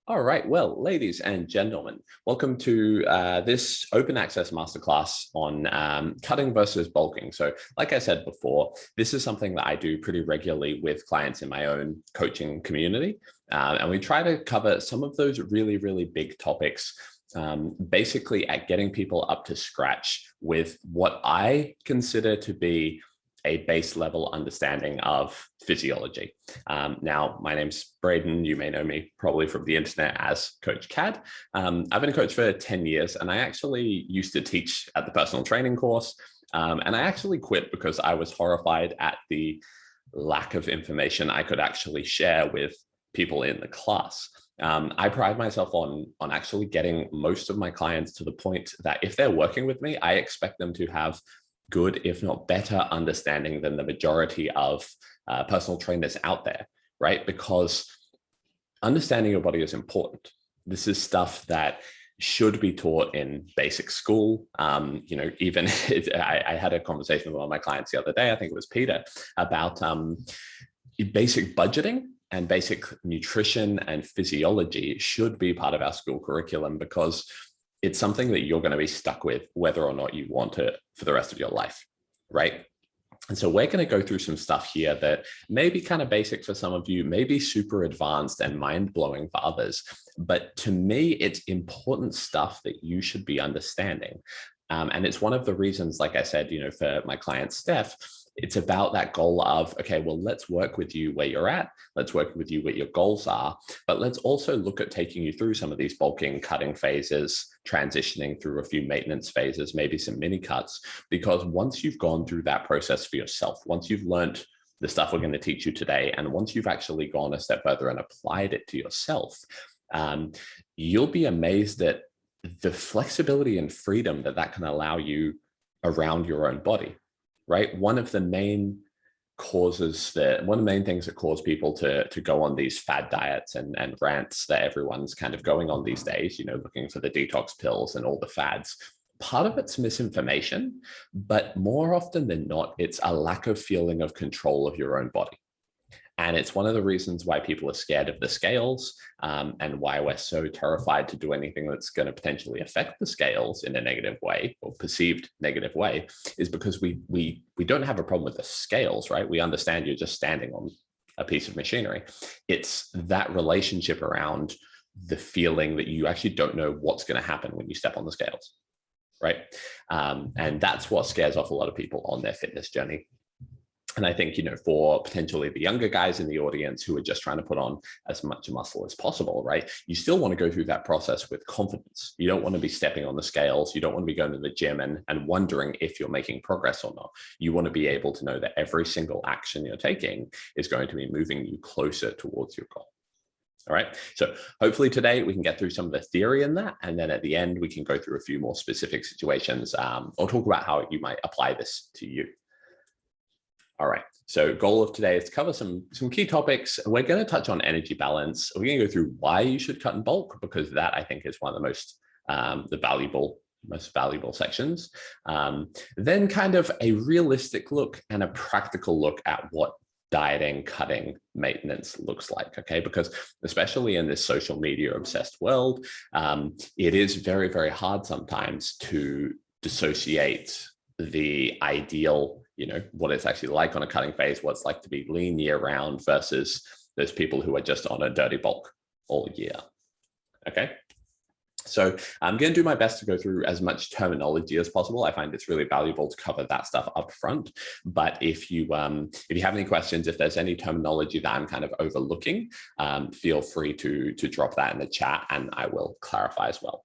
All right, well, ladies and gentlemen, welcome to this open access masterclass on cutting versus bulking. So like I said before, this is something that I do pretty regularly with clients in my own coaching community. And we try to cover some of those really, really big topics, basically at getting people up to scratch with what I consider to be a base level understanding of physiology. Now, my name's Braden. You may know me probably from the internet as Coach Cadd. I've been a coach for 10 years, and I actually used to teach at the personal training course. And I actually quit because I was horrified at the lack of information I could actually share with people in the class. I pride myself on actually getting most of my clients to the point that if they're working with me, I expect them to have good, if not better, understanding than the majority of personal trainers out there, right? Because understanding your body is important. This is stuff that should be taught in basic school. Even I had a conversation with one of my clients the other day, I think it was Peter, about basic budgeting and basic nutrition and physiology should be part of our school curriculum, because it's something that you're going to be stuck with whether or not you want it for the rest of your life, right? And so we're going to go through some stuff here that may be kind of basic for some of you, may be super advanced and mind-blowing for others. But to me, it's important stuff that you should be understanding. And it's one of the reasons, like I said, for my client, Steph, it's about that goal of, okay, well, let's work with you where you're at. Let's work with you where your goals are, but let's also look at taking you through some of these bulking, cutting phases, transitioning through a few maintenance phases, maybe some mini cuts, because once you've gone through that process for yourself, once you've learned the stuff we're going to teach you today, and once you've actually gone a step further and applied it to yourself, you'll be amazed at the flexibility and freedom that can allow you around your own body. Right? One of the main things that cause people to go on these fad diets and rants that everyone's kind of going on these days, looking for the detox pills and all the fads. Part of it's misinformation, but more often than not, it's a lack of feeling of control of your own body. And it's one of the reasons why people are scared of the scales, and why we're so terrified to do anything that's going to potentially affect the scales in a negative way, or perceived negative way, is because we don't have a problem with the scales, right? We understand you're just standing on a piece of machinery. It's that relationship around the feeling that you actually don't know what's going to happen when you step on the scales, right? And that's what scares off a lot of people on their fitness journey. And I think, for potentially the younger guys in the audience who are just trying to put on as much muscle as possible, right? You still want to go through that process with confidence. You don't want to be stepping on the scales. You don't want to be going to the gym and wondering if you're making progress or not. You want to be able to know that every single action you're taking is going to be moving you closer towards your goal. All right. So hopefully today we can get through some of the theory in that. And then at the end, we can go through a few more specific situations, or talk about how you might apply this to you. All right, so goal of today is to cover some key topics. We're going to touch on energy balance. We're going to go through why you should cut in bulk, because that I think is one of the most valuable sections. Then kind of a realistic look and a practical look at what dieting, cutting, maintenance looks like, okay? Because especially in this social media obsessed world, it is very, very hard sometimes to dissociate the ideal, what it's actually like on a cutting phase, what it's like to be lean year round versus those people who are just on a dirty bulk all year. Okay. So I'm going to do my best to go through as much terminology as possible. I find it's really valuable to cover that stuff up front. But if you have any questions, if there's any terminology that I'm kind of overlooking, feel free to drop that in the chat and I will clarify as well.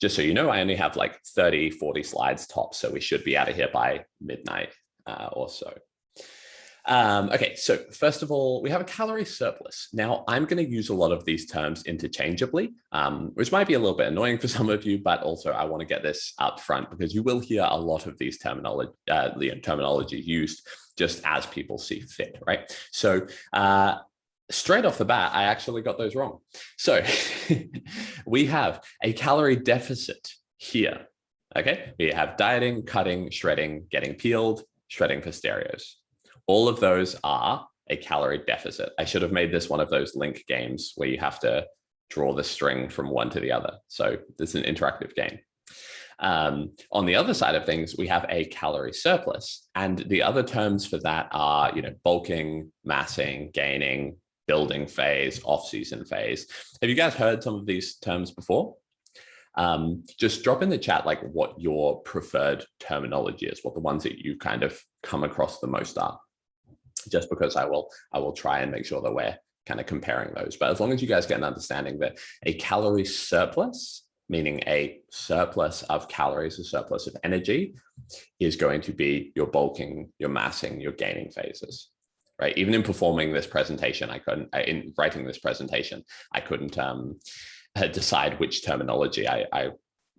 Just so you know, I only have like 30, 40 slides tops, so we should be out of here by midnight or so. Okay, so first of all, we have a calorie surplus. Now, I'm going to use a lot of these terms interchangeably, which might be a little bit annoying for some of you, but also I want to get this up front because you will hear a lot of these terminology used just as people see fit, right? So straight off the bat, I actually got those wrong. So we have a calorie deficit here, okay? We have dieting, cutting, shredding, getting peeled, shredding for stereos. All of those are a calorie deficit. I should have made this one of those link games where you have to draw the string from one to the other. So it's an interactive game. On the other side of things, we have a calorie surplus, and the other terms for that are, bulking, massing, gaining, building phase, off-season phase. Have you guys heard some of these terms before? Just drop in the chat like what your preferred terminology is, what the ones that you kind of come across the most are, just because I will try and make sure that we're kind of comparing those. But as long as you guys get an understanding that a calorie surplus, meaning a surplus of calories, a surplus of energy, is going to be your bulking, your massing, your gaining phases, right? Even in performing this presentation, in writing this presentation, I couldn't decide which terminology I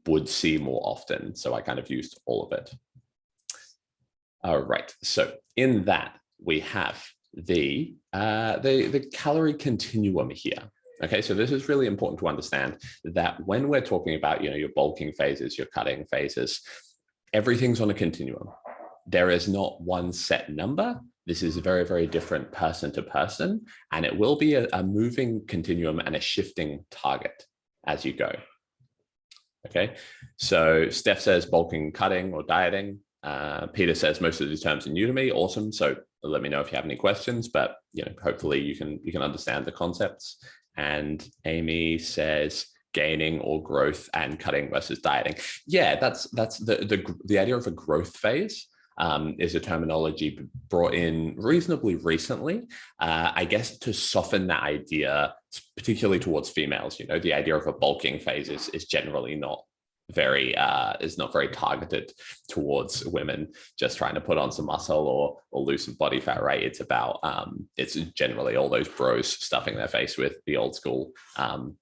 would see more often. So I kind of used all of it. All right, so in that we have the calorie continuum here. Okay, so this is really important to understand that when we're talking about, your bulking phases, your cutting phases, everything's on a continuum. There is not one set number. This is very, very different person to person, and it will be a moving continuum and a shifting target as you go. Okay, so Steph says bulking, cutting, or dieting. Peter says most of these terms are new to me. Awesome. So let me know if you have any questions, but hopefully you can understand the concepts. And Amy says gaining or growth and cutting versus dieting. Yeah, that's the idea of a growth phase. Is a terminology brought in reasonably recently, I guess, to soften that idea, particularly towards females. The idea of a bulking phase is generally not very targeted towards women just trying to put on some muscle or lose some body fat, right? It's about it's generally all those bros stuffing their face with the old school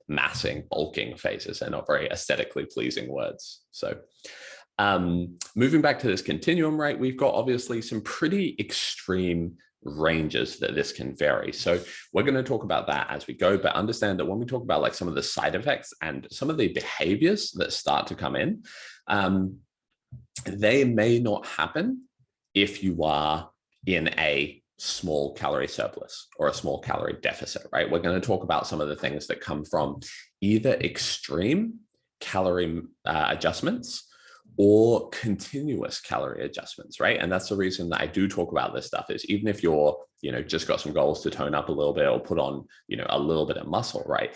massing, bulking phases. They're not very aesthetically pleasing words. So moving back to this continuum, right, we've got obviously some pretty extreme ranges that this can vary. So we're going to talk about that as we go, but understand that when we talk about like some of the side effects and some of the behaviors that start to come in, they may not happen if you are in a small calorie surplus or a small calorie deficit, right? We're going to talk about some of the things that come from either extreme calorie adjustments or continuous calorie adjustments, right? And that's the reason that I do talk about this stuff, is even if you're, just got some goals to tone up a little bit or put on, a little bit of muscle, right?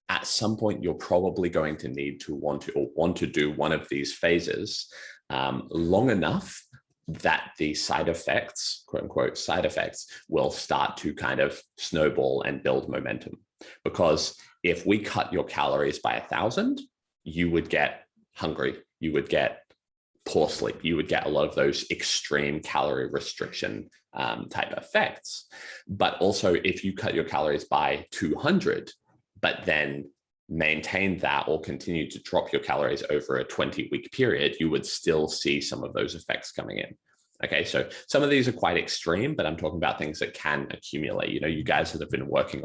At some point, you're probably going to need to want to do one of these phases long enough that the side effects, quote unquote, side effects will start to kind of snowball and build momentum. Because if we cut your calories by 1,000, you would get hungry, you would get poor sleep, you would get a lot of those extreme calorie restriction type effects. But also if you cut your calories by 200, but then maintain that or continue to drop your calories over a 20-week period, you would still see some of those effects coming in. Okay, so some of these are quite extreme, but I'm talking about things that can accumulate. You guys that have been working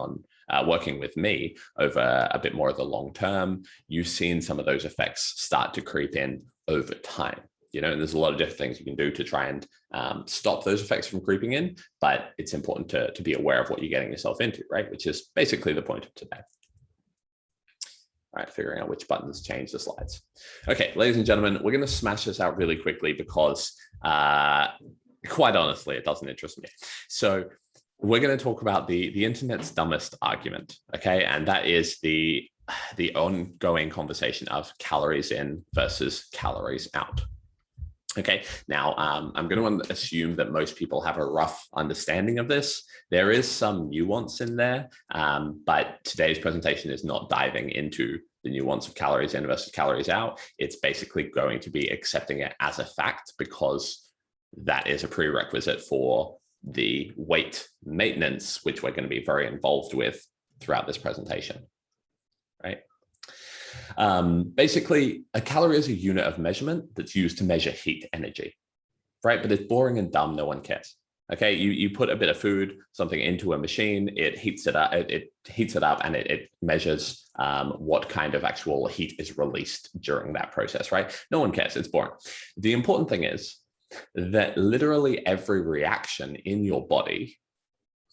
with me over a bit more of the long term, you've seen some of those effects start to creep in over time. And there's a lot of different things you can do to try and stop those effects from creeping in, but it's important to be aware of what you're getting yourself into, right? Which is basically the point of today. All right, figuring out which buttons change the slides. Okay, ladies and gentlemen, we're going to smash this out really quickly because quite honestly, it doesn't interest me. So we're going to talk about the internet's dumbest argument, okay? And that is the ongoing conversation of calories in versus calories out. Okay, now I'm going to assume that most people have a rough understanding of this. There is some nuance in there, but today's presentation is not diving into the nuance of calories in versus calories out. It's basically going to be accepting it as a fact because that is a prerequisite for the weight maintenance, which we're going to be very involved with throughout this presentation, right? Basically, a calorie is a unit of measurement that's used to measure heat energy, right? But it's boring and dumb. No one cares. Okay, you put a bit of food, something into a machine, it heats it up, and it measures what kind of actual heat is released during that process, right? No one cares. It's boring. The important thing is that literally every reaction in your body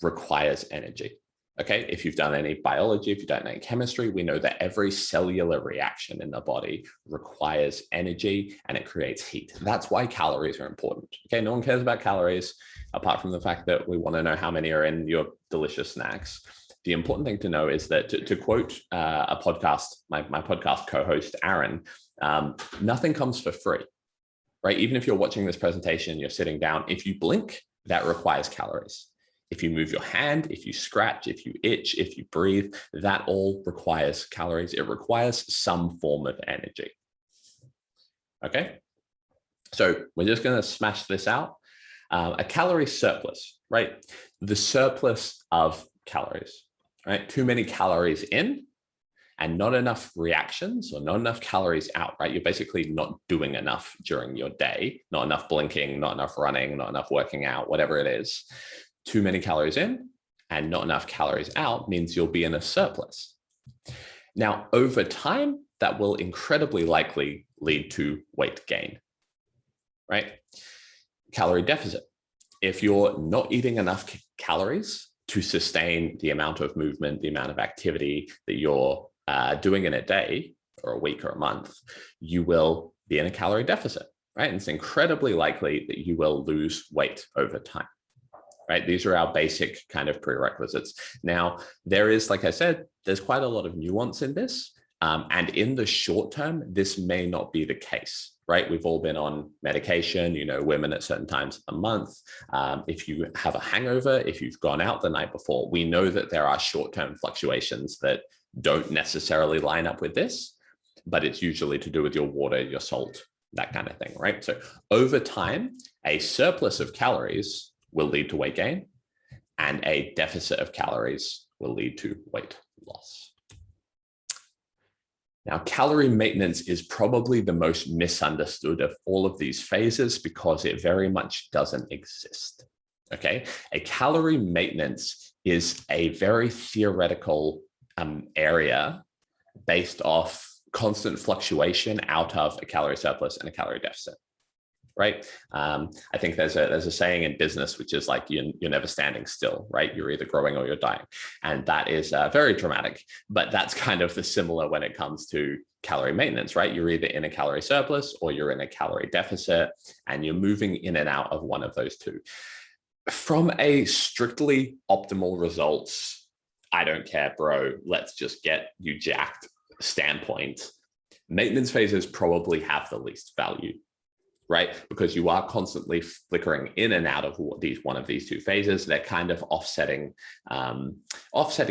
requires energy. Okay, if you've done any biology, if you've done any chemistry, we know that every cellular reaction in the body requires energy and it creates heat. That's why calories are important. Okay, no one cares about calories apart from the fact that we want to know how many are in your delicious snacks. The important thing to know is that, to quote a podcast, my podcast co-host, Aaron, nothing comes for free, right? Even if you're watching this presentation, you're sitting down, if you blink, that requires calories. If you move your hand, if you scratch, if you itch, if you breathe, that all requires calories. It requires some form of energy. Okay, so we're just going to smash this out. A calorie surplus, right? The surplus of calories, right? Too many calories in and not enough reactions or not enough calories out, right? You're basically not doing enough during your day, not enough blinking, not enough running, not enough working out, whatever it is. Too many calories in and not enough calories out means you'll be in a surplus. Now, over time, that will incredibly likely lead to weight gain, right? Calorie deficit. If you're not eating enough calories to sustain the amount of movement, the amount of activity that you're doing in a day or a week or a month, you will be in a calorie deficit, right? And it's incredibly likely that you will lose weight over time. Right? These are our basic kind of prerequisites. Now, there is, like I said, there's quite a lot of nuance in this. And in the short term, this may not be the case, right? We've all been on medication, you know, women at certain times a month. If you have a hangover, if you've gone out the night before, we know that there are short-term fluctuations that don't necessarily line up with this, but it's usually to do with your water, your salt, that kind of thing, right? So over time, a surplus of calories will lead to weight gain, and a deficit of calories will lead to weight loss. Now, calorie maintenance is probably the most misunderstood of all of these phases because it very much doesn't exist. Okay, a calorie maintenance is a very theoretical area based off constant fluctuation out of a calorie surplus and a calorie deficit. Right? I think there's a saying in business, which is like, you're never standing still, right? You're either growing or you're dying. And that is very dramatic, but that's kind of the similar when it comes to calorie maintenance, right? You're either in a calorie surplus or you're in a calorie deficit, and you're moving in and out of one of those two. From a strictly optimal results, I don't care, bro, let's just get you jacked standpoint, maintenance phases probably have the least value, right? Because you are constantly flickering in and out of one of these two phases. They're kind of offsetting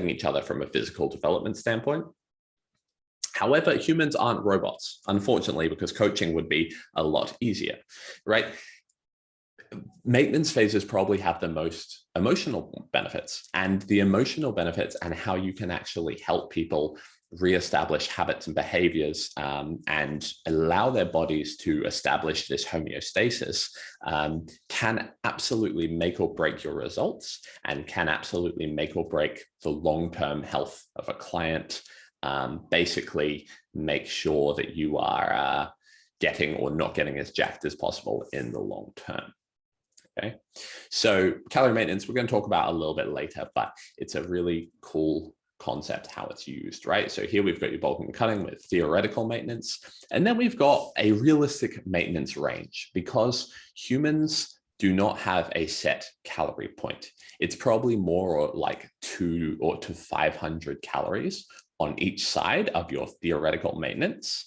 each other from a physical development standpoint. However, humans aren't robots, unfortunately, because coaching would be a lot easier, right? Maintenance phases probably have the most emotional benefits, and the emotional benefits and how you can actually help people reestablish habits and behaviors and allow their bodies to establish this homeostasis can absolutely make or break your results, and can absolutely make or break the long-term health of a client. Basically make sure that you are getting or not getting as jacked as possible in the long term. Okay, so calorie maintenance, we're going to talk about a little bit later, but it's a really cool concept how it's used, right? So here we've got your bulking and cutting with theoretical maintenance, and then we've got a realistic maintenance range, because humans do not have a set calorie point. It's probably more like 200 to 500 calories on each side of your theoretical maintenance.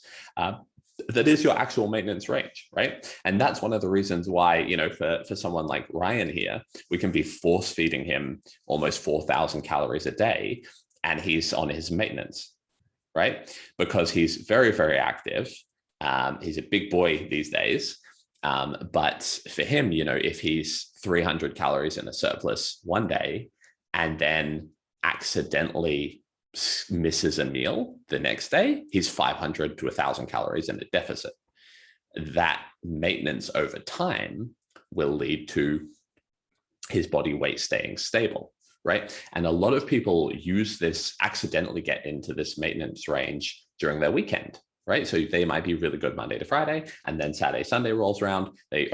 That is your actual maintenance range, right? And that's one of the reasons why, you know, for someone like Ryan here, we can be force feeding him almost 4,000 calories a day, and he's on his maintenance, right? Because he's very, very active. He's a big boy these days. But for him, you know, if he's 300 calories in a surplus one day and then accidentally misses a meal the next day, he's 500 to 1,000 calories in a deficit. That maintenance over time will lead to his body weight staying stable, right? And a lot of people use this, accidentally get into this maintenance range during their weekend, right? So they might be really good Monday to Friday, and then Saturday, Sunday rolls around, they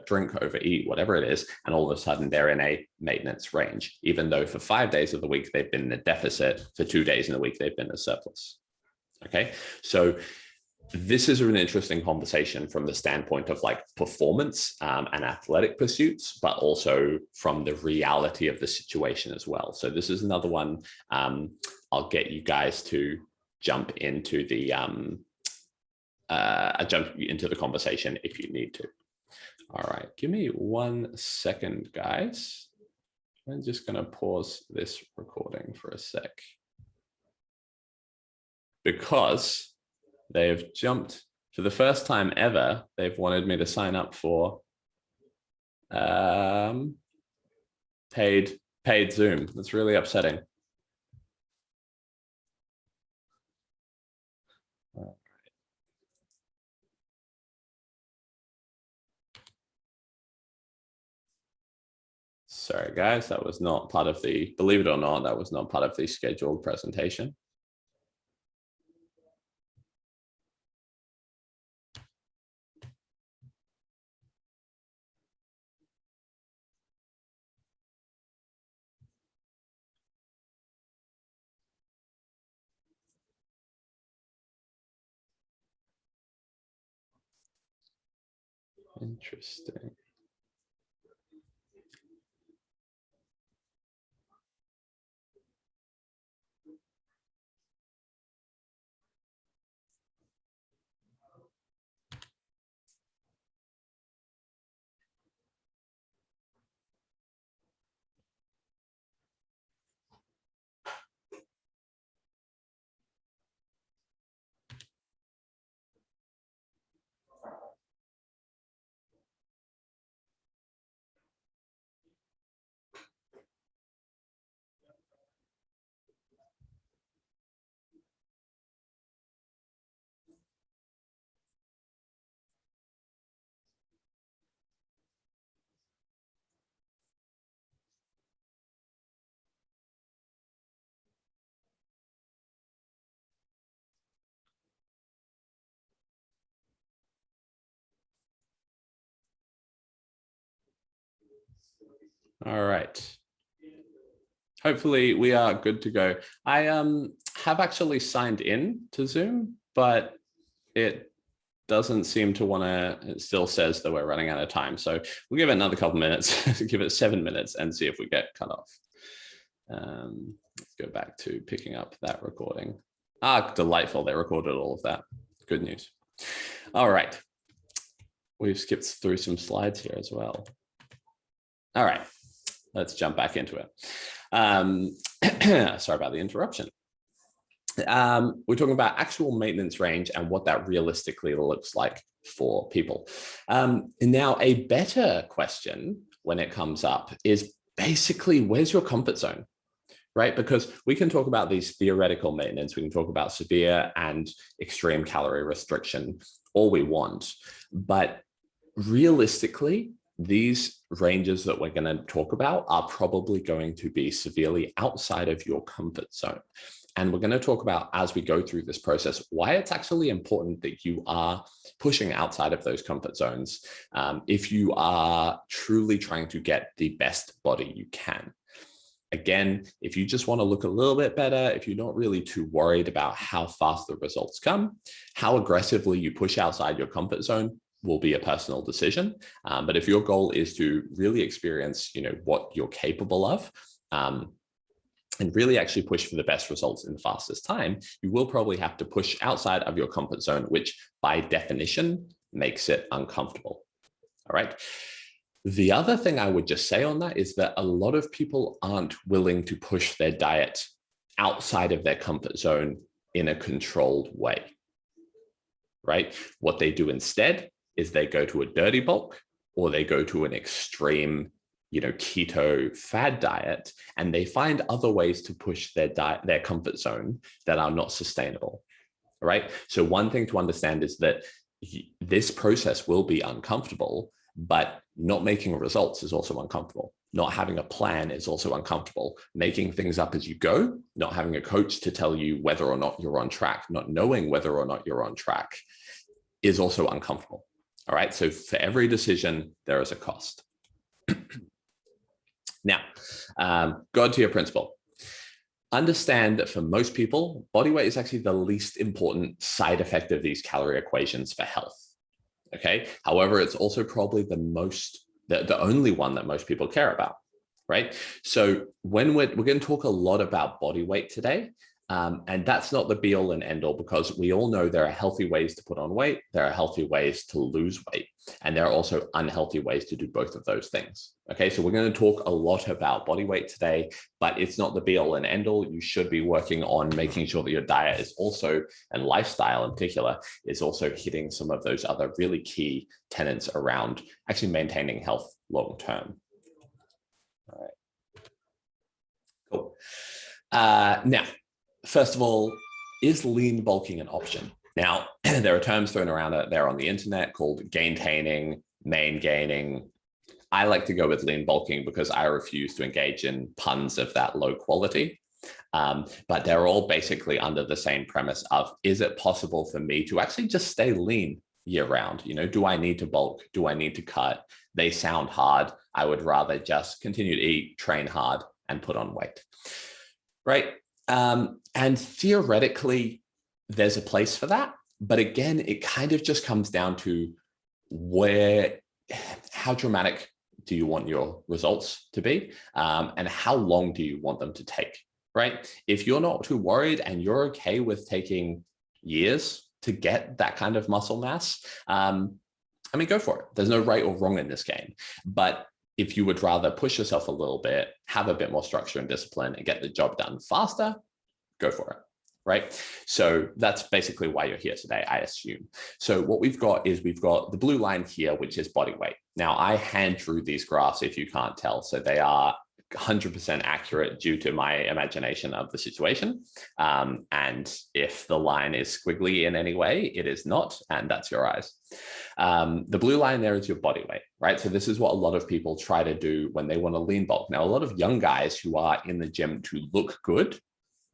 drink, overeat, whatever it is, and all of a sudden they're in a maintenance range, even though for 5 days of the week they've been in a deficit, for 2 days in the week they've been in a surplus. Okay, so this is an interesting conversation from the standpoint of like performance and athletic pursuits, but also from the reality of the situation as well. So this is another one. I'll get you guys to jump into the conversation if you need to. All right, give me 1 second, guys. I'm just going to pause this recording for a sec, because they've jumped for the first time ever. They've wanted me to sign up for paid Zoom. That's really upsetting. Sorry, guys, that was not part of the, believe it or not, that was not part of the scheduled presentation. Interesting. All right. Hopefully we are good to go. I have actually signed in to Zoom, but it doesn't seem to want to, it still says that we're running out of time. So we'll give it another couple minutes, give it 7 minutes and see if we get cut off. Let's go back to picking up that recording. Ah, delightful. They recorded all of that. Good news. All right. We've skipped through some slides here as well. All right, let's jump back into it. Sorry about the interruption. We're talking about actual maintenance range and what that realistically looks like for people. And now a better question when it comes up is basically, where's your comfort zone? Right? Because we can talk about these theoretical maintenance, we can talk about severe and extreme calorie restriction all we want, but realistically, these ranges that we're going to talk about are probably going to be severely outside of your comfort zone. And we're going to talk about, as we go through this process, why it's actually important that you are pushing outside of those comfort zones if you are truly trying to get the best body you can. Again, if you just want to look a little bit better, if you're not really too worried about how fast the results come, how aggressively you push outside your comfort zone will be a personal decision. But if your goal is to really experience, what you're capable of, and really actually push for the best results in the fastest time, you will probably have to push outside of your comfort zone, which by definition makes it uncomfortable. All right. The other thing I would just say on that is that a lot of people aren't willing to push their diet outside of their comfort zone in a controlled way, right? What they do instead is they go to a dirty bulk, or they go to an extreme, keto fad diet, and they find other ways to push their comfort zone that are not sustainable, right? So one thing to understand is that this process will be uncomfortable, but not making results is also uncomfortable. not having a plan is also uncomfortable. Making things up as you go, not having a coach to tell you whether or not you're on track, not knowing whether or not you're on track is also uncomfortable. All right. So for every decision, there is a cost. Now, go on to your principle. Understand that for most people, body weight is actually the least important side effect of these calorie equations for health. Okay. However, it's also probably the only one that most people care about, right? So when we're going to talk a lot about body weight today, and that's not the be all and end all, because we all know there are healthy ways to put on weight, there are healthy ways to lose weight, and there are also unhealthy ways to do both of those things. Okay, so we're going to talk a lot about body weight today, but it's not the be all and end all. You should be working on making sure that your diet is also, and lifestyle in particular, is also hitting some of those other really key tenets around actually maintaining health long term. All right, cool. Now, first of all, is lean bulking an option? Now, there are terms thrown around out there on the internet called gaintaining, main gaining. I like to go with lean bulking because I refuse to engage in puns of that low quality. But they're all basically under the same premise of, is it possible for me to actually just stay lean year round? You know, do I need to bulk? Do I need to cut? They sound hard. I would rather just continue to eat, train hard, and put on weight, right? And theoretically, there's a place for that. But again, it kind of just comes down to how dramatic do you want your results to be? And how long do you want them to take, right? If you're not too worried and you're okay with taking years to get that kind of muscle mass, I mean, go for it. There's no right or wrong in this game. But if you would rather push yourself a little bit, have a bit more structure and discipline, and get the job done faster, go for it, right? So that's basically why you're here today, I assume. So what we've got is we've got the blue line here, which is body weight. Now, I hand drew these graphs if you can't tell. So they are 100% accurate due to my imagination of the situation. And if the line is squiggly in any way, it is not, and that's your eyes. The blue line there is your body weight, right? So this is what a lot of people try to do when they want to lean bulk. Now, a lot of young guys who are in the gym to look good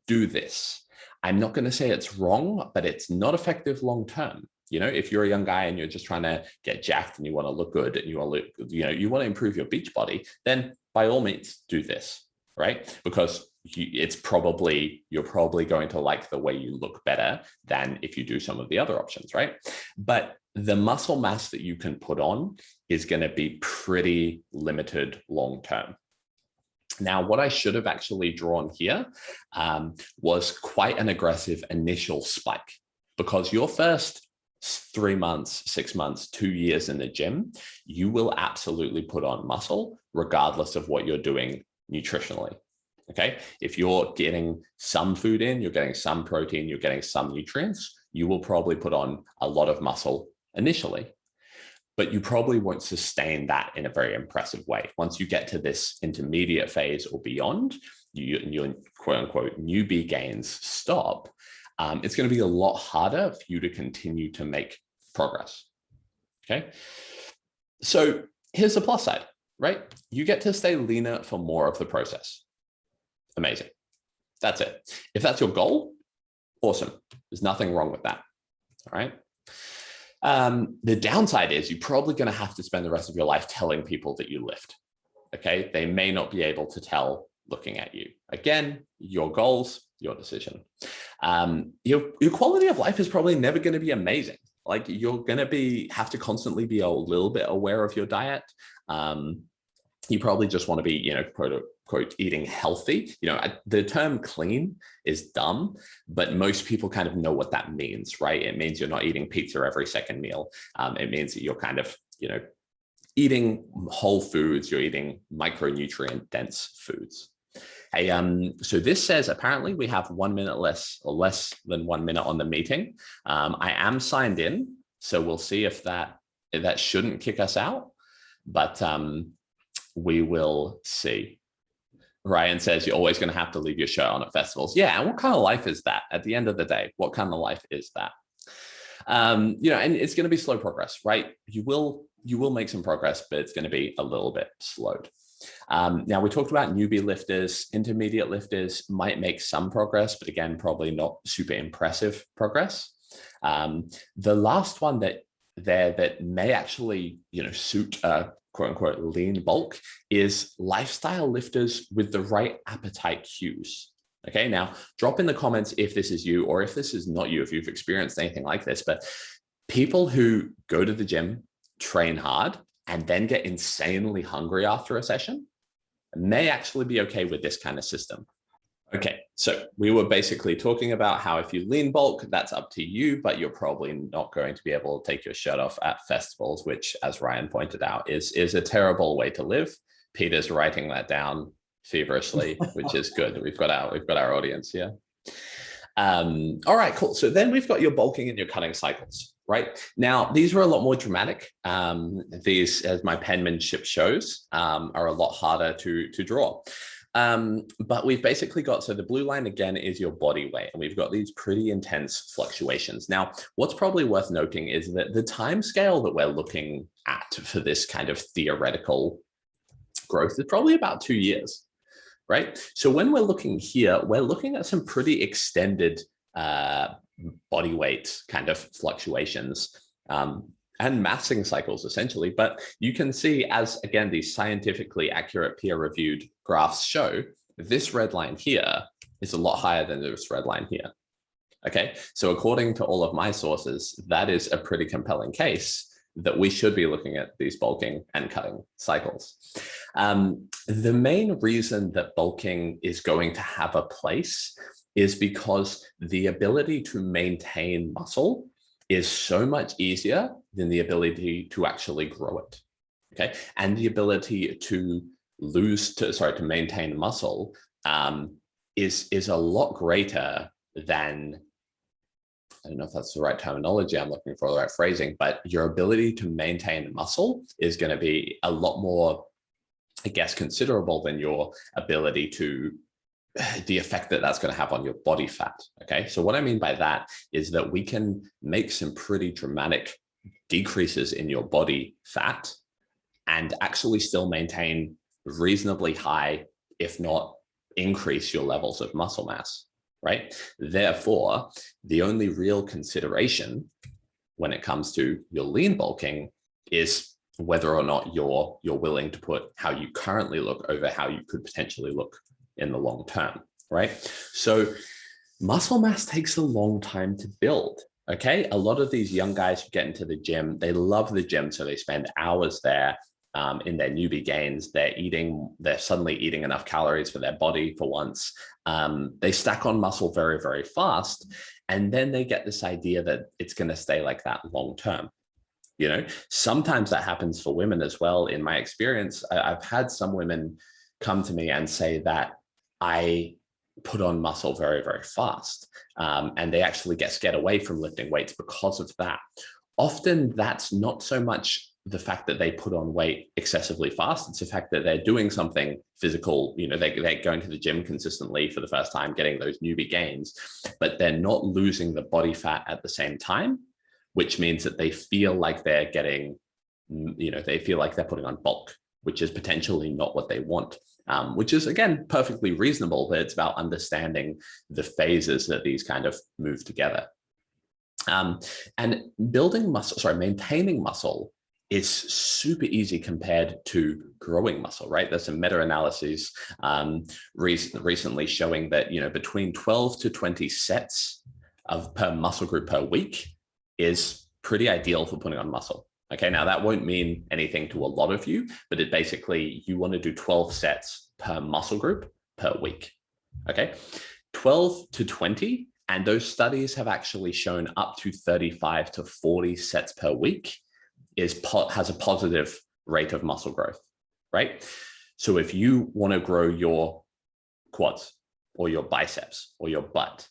do this. I'm not going to say it's wrong, but it's not effective long term. You know, if you're a young guy and you're just trying to get jacked and you want to look good and you want to look, you want to improve your beach body, then by all means do this, right? Because you're probably going to like the way you look better than if you do some of the other options, right? But the muscle mass that you can put on is going to be pretty limited long term. Now, what I should have actually drawn here was quite an aggressive initial spike, because your first 3 months, 6 months, 2 years in the gym, you will absolutely put on muscle regardless of what you're doing nutritionally. Okay. If you're getting some food in, you're getting some protein, you're getting some nutrients, you will probably put on a lot of muscle initially, but you probably won't sustain that in a very impressive way. Once you get to this intermediate phase or beyond, your quote unquote newbie gains stop. It's going to be a lot harder for you to continue to make progress. Okay. So here's the plus side, right? You get to stay leaner for more of the process. Amazing. That's it. If that's your goal, awesome. There's nothing wrong with that. All right. The downside is you're probably going to have to spend the rest of your life telling people that you lift. Okay. They may not be able to tell looking at you. Again, your goals, your decision. Your quality of life is probably never going to be amazing. Like, you're going to have to constantly be a little bit aware of your diet. You probably just want to be, quote unquote, eating healthy. The term clean is dumb, but most people kind of know what that means, right? It means you're not eating pizza every second meal. It means that you're kind of, eating whole foods, you're eating micronutrient dense foods. Hey, so this says apparently we have 1 minute less than 1 minute on the meeting. I am signed in, so we'll see if that shouldn't kick us out, but we will see. Ryan says you're always going to have to leave your shirt on at festivals. Yeah, and what kind of life is that? At the end of the day, what kind of life is that? And it's going to be slow progress, right? You will make some progress, but it's going to be a little bit slowed. Now, we talked about newbie lifters. Intermediate lifters might make some progress, but again, probably not super impressive progress. The last one that may actually, suit a quote unquote lean bulk is lifestyle lifters with the right appetite cues. Okay, now drop in the comments if this is you or if this is not you, if you've experienced anything like this. But people who go to the gym, train hard, and then get insanely hungry after a session may actually be okay with this kind of system. Okay, so we were basically talking about how if you lean bulk, that's up to you, but you're probably not going to be able to take your shirt off at festivals, which, as Ryan pointed out, is a terrible way to live. Peter's writing that down feverishly, which is good. We've got our audience here. All right, cool. So then we've got your bulking and your cutting cycles, right? Now, these are a lot more dramatic. These, as my penmanship shows, are a lot harder to draw. But we've basically got, so the blue line again is your body weight, and we've got these pretty intense fluctuations. Now, what's probably worth noting is that the time scale that we're looking at for this kind of theoretical growth is probably about 2 years. Right? So when we're looking here, we're looking at some pretty extended body weight kind of fluctuations and massing cycles, essentially. But you can see, as again, these scientifically accurate peer-reviewed graphs show, this red line here is a lot higher than this red line here. Okay, so according to all of my sources, that is a pretty compelling case that we should be looking at these bulking and cutting cycles. The main reason that bulking is going to have a place is because the ability to maintain muscle is so much easier than the ability to actually grow it. Okay, and the ability to maintain muscle is a lot greater than, I don't know if that's the right terminology I'm looking for, the right phrasing, but your ability to maintain muscle is going to be a lot more, I guess, considerable than your ability to, the effect that that's going to have on your body fat. Okay, so what I mean by that is that we can make some pretty dramatic decreases in your body fat and actually still maintain reasonably high, if not increase your levels of muscle mass. Right? Therefore, the only real consideration when it comes to your lean bulking is whether or not you're willing to put how you currently look over how you could potentially look in the long term, right? So muscle mass takes a long time to build. Okay, a lot of these young guys who get into the gym, they love the gym, so they spend hours there. In their newbie gains, they're suddenly eating enough calories for their body for once. They stack on muscle very, very fast. And then they get this idea that it's going to stay like that long term. Sometimes that happens for women as well. In my experience, I've had some women come to me and say that I put on muscle very, very fast. And they actually get scared away from lifting weights because of that. Often that's not so much the fact that they put on weight excessively fast. It's the fact that they're doing something physical. They're going to the gym consistently for the first time, getting those newbie gains, but they're not losing the body fat at the same time, which means that they feel like they're getting, they feel like they're putting on bulk, which is potentially not what they want, which is, again, perfectly reasonable. But it's about understanding the phases that these kind of move together. And maintaining muscle is super easy compared to growing muscle, right? There's some meta-analyses recently showing that, between 12 to 20 sets per muscle group per week is pretty ideal for putting on muscle. Okay, now that won't mean anything to a lot of you, but it basically, you want to do 12 sets per muscle group per week. Okay, 12 to 20, and those studies have actually shown up to 35 to 40 sets per week has a positive rate of muscle growth, right? So if you want to grow your quads or your biceps or your butt,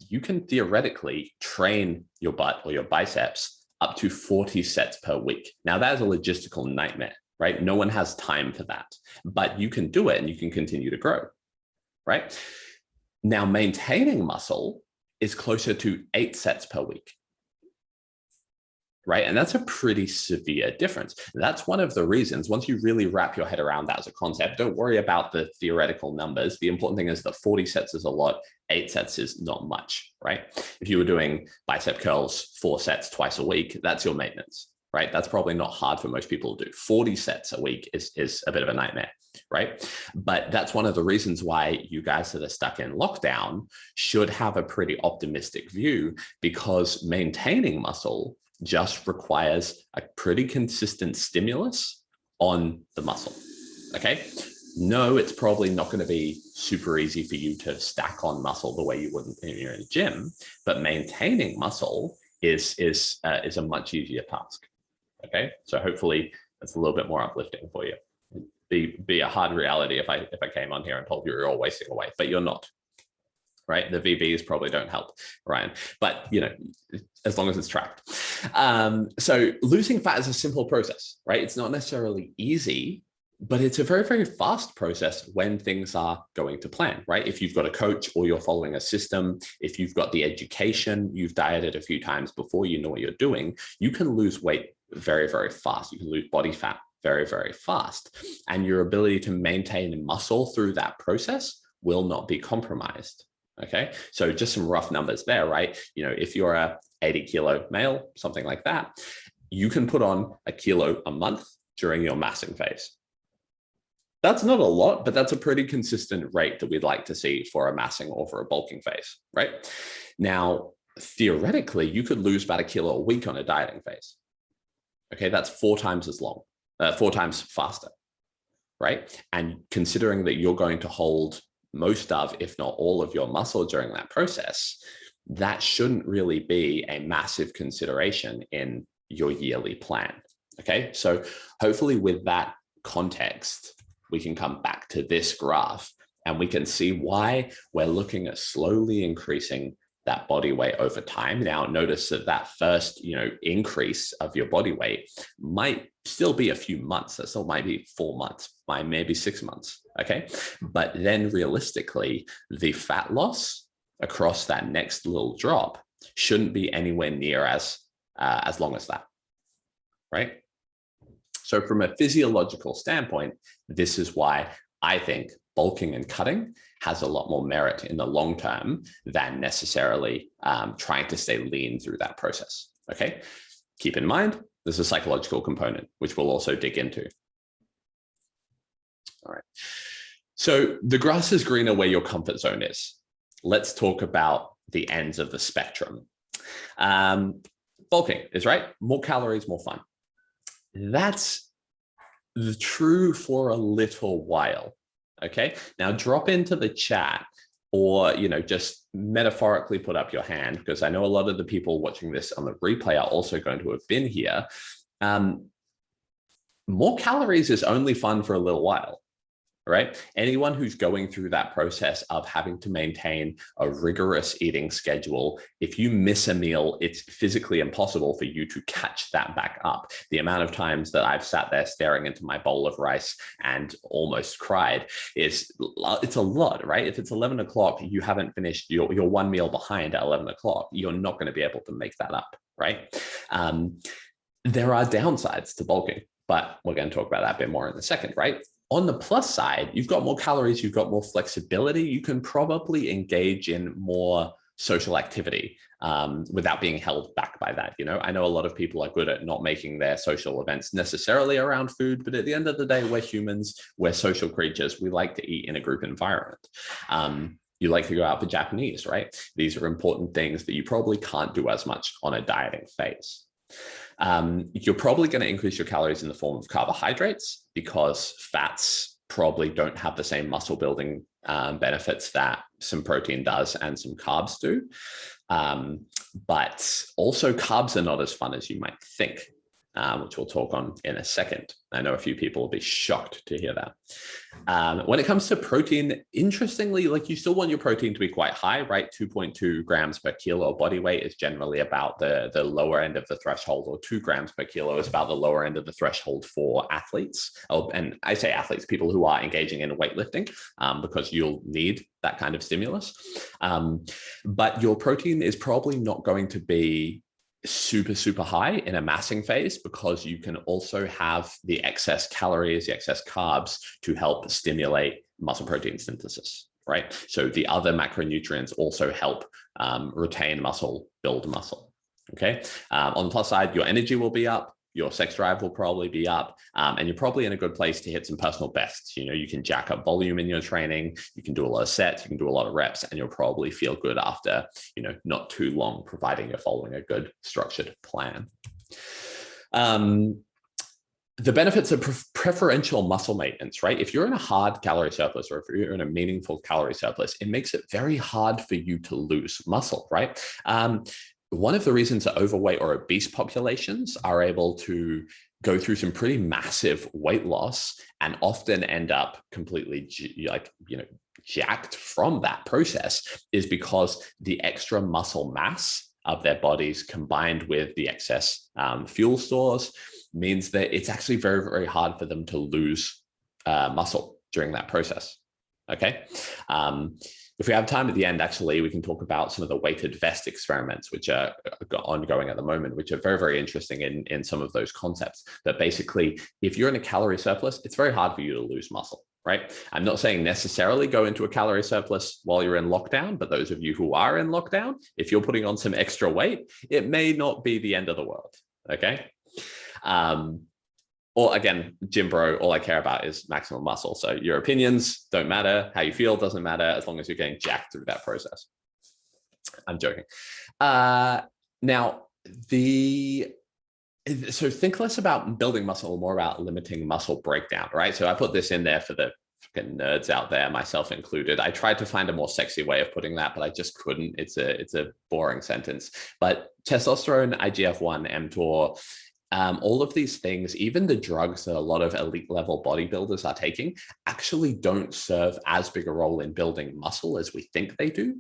you can theoretically train your butt or your biceps up to 40 sets per week. Now, that is a logistical nightmare, right? No one has time for that, but you can do it and you can continue to grow, right? Now, maintaining muscle is closer to 8 sets per week. right? And that's a pretty severe difference. That's one of the reasons, once you really wrap your head around that as a concept, don't worry about the theoretical numbers. The important thing is that 40 sets is a lot, 8 sets is not much, right? If you were doing bicep curls, 4 sets twice a week, that's your maintenance, right? That's probably not hard for most people to do. 40 sets a week is a bit of a nightmare, right? But that's one of the reasons why you guys that are stuck in lockdown should have a pretty optimistic view, because maintaining muscle just requires a pretty consistent stimulus on the muscle, okay? No, it's probably not going to be super easy for you to stack on muscle the way you would in your gym, but maintaining muscle is a much easier task, okay? So hopefully that's a little bit more uplifting for you. Be a hard reality if I came on here and told you you're all wasting away, but you're not. Right, the VBs probably don't help, Ryan, but as long as it's tracked. So losing fat is a simple process, right? It's not necessarily easy, but it's a very, very fast process when things are going to plan, right? If you've got a coach or you're following a system, if you've got the education, you've dieted a few times before, you know what you're doing, you can lose weight very, very fast. You can lose body fat very, very fast. And your ability to maintain muscle through that process will not be compromised. Okay, so just some rough numbers there, right? If you're a 80 kilo male, something like that, you can put on a kilo a month during your massing phase. That's not a lot, but that's a pretty consistent rate that we'd like to see for a massing or for a bulking phase, right? Now, theoretically, you could lose about a kilo a week on a dieting phase. Okay, that's 4 times as long, 4 times faster, right? And considering that you're going to hold most of, if not all of your muscle during that process, that shouldn't really be a massive consideration in your yearly plan. Okay, so hopefully with that context, we can come back to this graph and we can see why we're looking at slowly increasing that body weight over time. Now, notice that first, increase of your body weight might still be a few months. That still might be 4 months, maybe 6 months. Okay. But then realistically, the fat loss across that next little drop shouldn't be anywhere near as long as that. Right. So from a physiological standpoint, this is why I think bulking and cutting has a lot more merit in the long term than necessarily trying to stay lean through that process. Okay. Keep in mind, there's a psychological component, which we'll also dig into. All right. So the grass is greener where your comfort zone is. Let's talk about the ends of the spectrum. Bulking is right. More calories, more fun. That's true for a little while. Okay. Now drop into the chat or, just metaphorically put up your hand, because I know a lot of the people watching this on the replay are also going to have been here. More calories is only fun for a little while. Right? Anyone who's going through that process of having to maintain a rigorous eating schedule, if you miss a meal, it's physically impossible for you to catch that back up. The amount of times that I've sat there staring into my bowl of rice and almost cried it's a lot, right? If it's 11 o'clock, you haven't finished, you're 1 meal behind at 11 o'clock, you're not going to be able to make that up, right? There are downsides to bulking, but we're going to talk about that a bit more in a second, right? On the plus side, you've got more calories, you've got more flexibility. You can probably engage in more social activity without being held back by that. I know a lot of people are good at not making their social events necessarily around food, but at the end of the day, we're humans, we're social creatures. We like to eat in a group environment. You like to go out for Japanese, right? These are important things that you probably can't do as much on a dieting phase. You're probably going to increase your calories in the form of carbohydrates, because fats probably don't have the same muscle building benefits that some protein does and some carbs do. But also carbs are not as fun as you might think, which we'll talk on in a second. I know a few people will be shocked to hear that. When it comes to protein, interestingly, you still want your protein to be quite high, right? 2.2 grams per kilo of body weight is generally about the lower end of the threshold, or 2 grams per kilo is about the lower end of the threshold for athletes. And I say athletes, people who are engaging in weightlifting, because you'll need that kind of stimulus. But your protein is probably not going to be super high in a massing phase, because you can also have the excess calories, the excess carbs to help stimulate muscle protein synthesis, right? So the other macronutrients also help retain muscle, build muscle, okay? On the plus side, your energy will be up, your sex drive will probably be up, and you're probably in a good place to hit some personal bests. You know, you can jack up volume in your training, you can do a lot of sets, you can do a lot of reps, and you'll probably feel good after, you know, not too long, providing you're following a good structured plan. The benefits of preferential muscle maintenance, right? If you're in a hard calorie surplus, or if you're in a meaningful calorie surplus, it makes it very hard for you to lose muscle, right? One of the reasons that overweight or obese populations are able to go through some pretty massive weight loss and often end up completely jacked from that process is because the extra muscle mass of their bodies combined with the excess fuel stores means that it's actually very hard for them to lose muscle during that process. Okay. If we have time at the end, actually, we can talk about some of the weighted vest experiments, which are ongoing at the moment, which are very interesting in some of those concepts. But basically, if you're in a calorie surplus, it's very hard for you to lose muscle, right? I'm not saying necessarily go into a calorie surplus while you're in lockdown, but those of you who are in lockdown, if you're putting on some extra weight, it may not be the end of the world, okay? Or again, gym bro, all I care about is maximum muscle. So your opinions don't matter. How you feel doesn't matter, as long as you're getting jacked through that process. I'm joking. Now, so think less about building muscle, more about limiting muscle breakdown, right? So I put this in there for the fucking nerds out there, myself included. I tried to find a more sexy way of putting that, but I just couldn't. It's a boring sentence. But testosterone, IGF-1, mTOR, all of these things, even the drugs that a lot of elite level bodybuilders are taking, actually don't serve as big a role in building muscle as we think they do.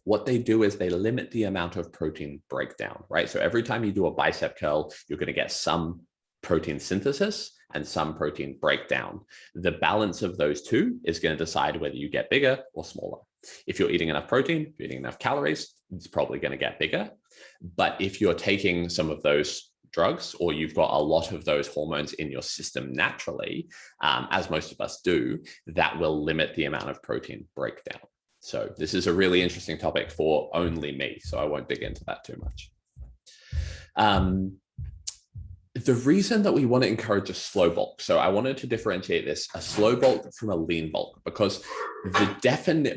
What they do is they limit the amount of protein breakdown, right? So every time you do a bicep curl, you're going to get some protein synthesis and some protein breakdown. The balance of those two is going to decide whether you get bigger or smaller. If you're eating enough protein, if you're eating enough calories, it's probably going to get bigger. But if you're taking some of those drugs, or you've got a lot of those hormones in your system naturally, as most of us do, that will limit the amount of protein breakdown. So this is a really interesting topic for only me, so I won't dig into that too much. The reason that we want to encourage a slow bulk, so I wanted to differentiate this, a slow bulk from a lean bulk, because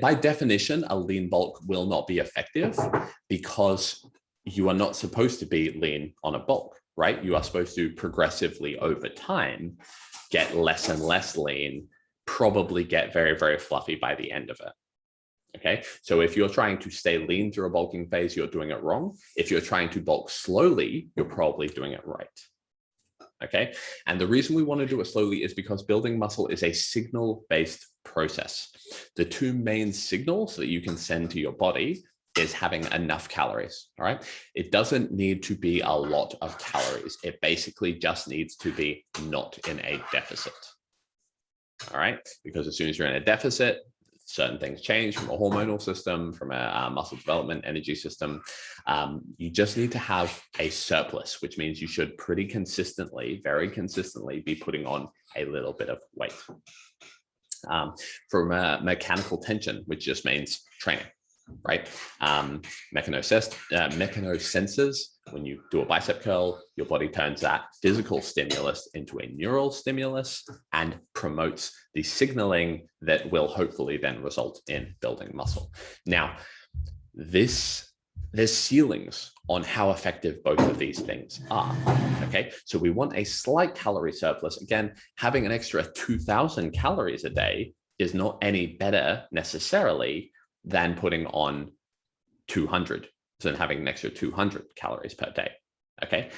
by definition, a lean bulk will not be effective, because you are not supposed to be lean on a bulk, right? You are supposed to progressively over time get less and less lean, probably get very fluffy by the end of it. Okay, so if you're trying to stay lean through a bulking phase, you're doing it wrong. If you're trying to bulk slowly, you're probably doing it right. Okay, and the reason we want to do it slowly is because building muscle is a signal-based process. The two main signals that you can send to your body is having enough calories, all right? It doesn't need to be a lot of calories. It basically just needs to be not in a deficit, all right? Because as soon as you're in a deficit, certain things change from a hormonal system, from a muscle development energy system. You just need to have a surplus, which means you should pretty consistently, very consistently be putting on a little bit of weight. From a mechanical tension, which just means training, right? Mechanosensors, when you do a bicep curl, your body turns that physical stimulus into a neural stimulus and promotes the signaling that will hopefully then result in building muscle. Now, there's ceilings on how effective both of these things are, okay? So we want a slight calorie surplus. Again, having an extra 2,000 calories a day is not any better necessarily than putting on 200, than having an extra 200 calories per day, okay?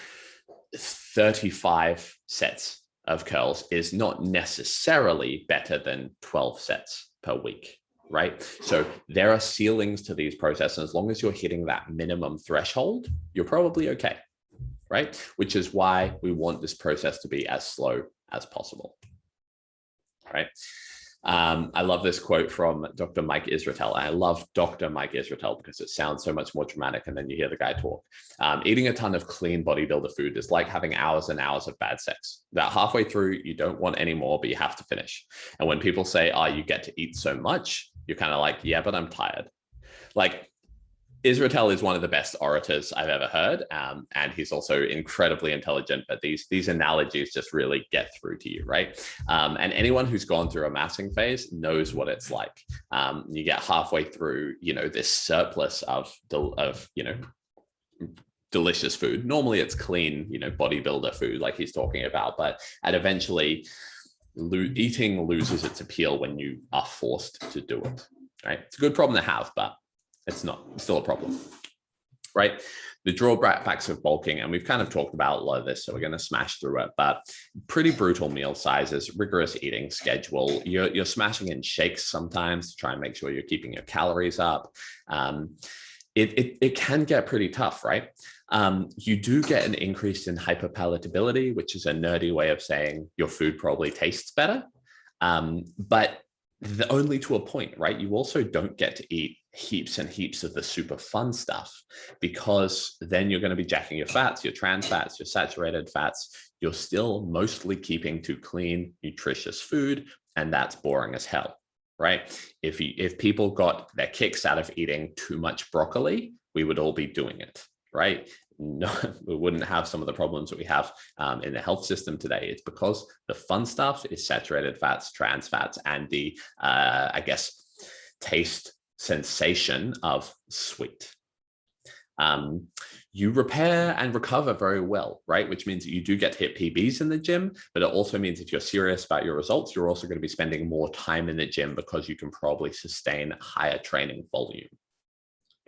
35 sets of curls is not necessarily better than 12 sets per week, right? So there are ceilings to these processes. As long as you're hitting that minimum threshold, you're probably okay, right? Which is why we want this process to be as slow as possible, right? I love this quote from Dr. Mike Israetel. I love Dr. Mike Israetel because it sounds so much more dramatic, and then you hear the guy talk. Eating a ton of clean bodybuilder food is like having hours and hours of bad sex. About halfway through, you don't want any more, but you have to finish. And when people say, oh, you get to eat so much, you're kind of like, yeah, but I'm tired. Like, Israetel is one of the best orators I've ever heard, and he's also incredibly intelligent, but these analogies just really get through to you, right? And anyone who's gone through a massing phase knows what it's like. You get halfway through, this surplus of delicious food. Normally it's clean, bodybuilder food like he's talking about, but eventually eating loses its appeal when you are forced to do it, right? It's a good problem to have, but it's still a problem, right? The drawbacks of bulking, and we've kind of talked about a lot of this, so we're going to smash through it, but pretty brutal meal sizes, rigorous eating schedule. You're smashing in shakes sometimes to try and make sure you're keeping your calories up. It can get pretty tough, right? You do get an increase in hyperpalatability, which is a nerdy way of saying your food probably tastes better, but only to a point, right? You also don't get to eat heaps and heaps of the super fun stuff, because then you're going to be jacking your fats, your trans fats, your saturated fats. You're still mostly keeping to clean, nutritious food, and that's boring as hell, right? If people got their kicks out of eating too much broccoli, we would all be doing it, right? No, we wouldn't have some of the problems that we have in the health system today. It's because the fun stuff is saturated fats, trans fats, and the, taste sensation of sweet. You repair and recover very well, right? Which means that you do get to hit PBs in the gym, but it also means if you're serious about your results, you're also going to be spending more time in the gym because you can probably sustain higher training volume.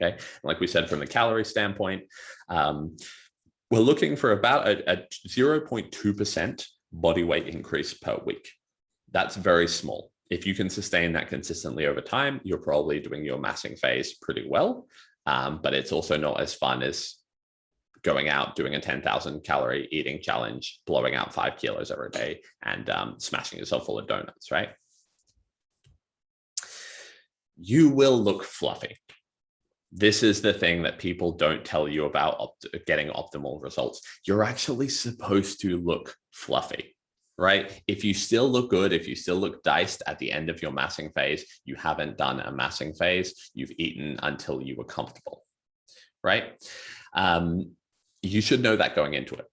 Okay, like we said, from the calorie standpoint, we're looking for about a 0.2% body weight increase per week. That's very small. If you can sustain that consistently over time, you're probably doing your massing phase pretty well, but it's also not as fun as going out, doing a 10,000 calorie eating challenge, blowing out 5 kilos every day, and smashing yourself full of donuts, right? You will look fluffy. This is the thing that people don't tell you about getting optimal results. You're actually supposed to look fluffy, right? If you still look good, if you still look diced at the end of your massing phase, you haven't done a massing phase. You've eaten until you were comfortable, right? You should know that going into it,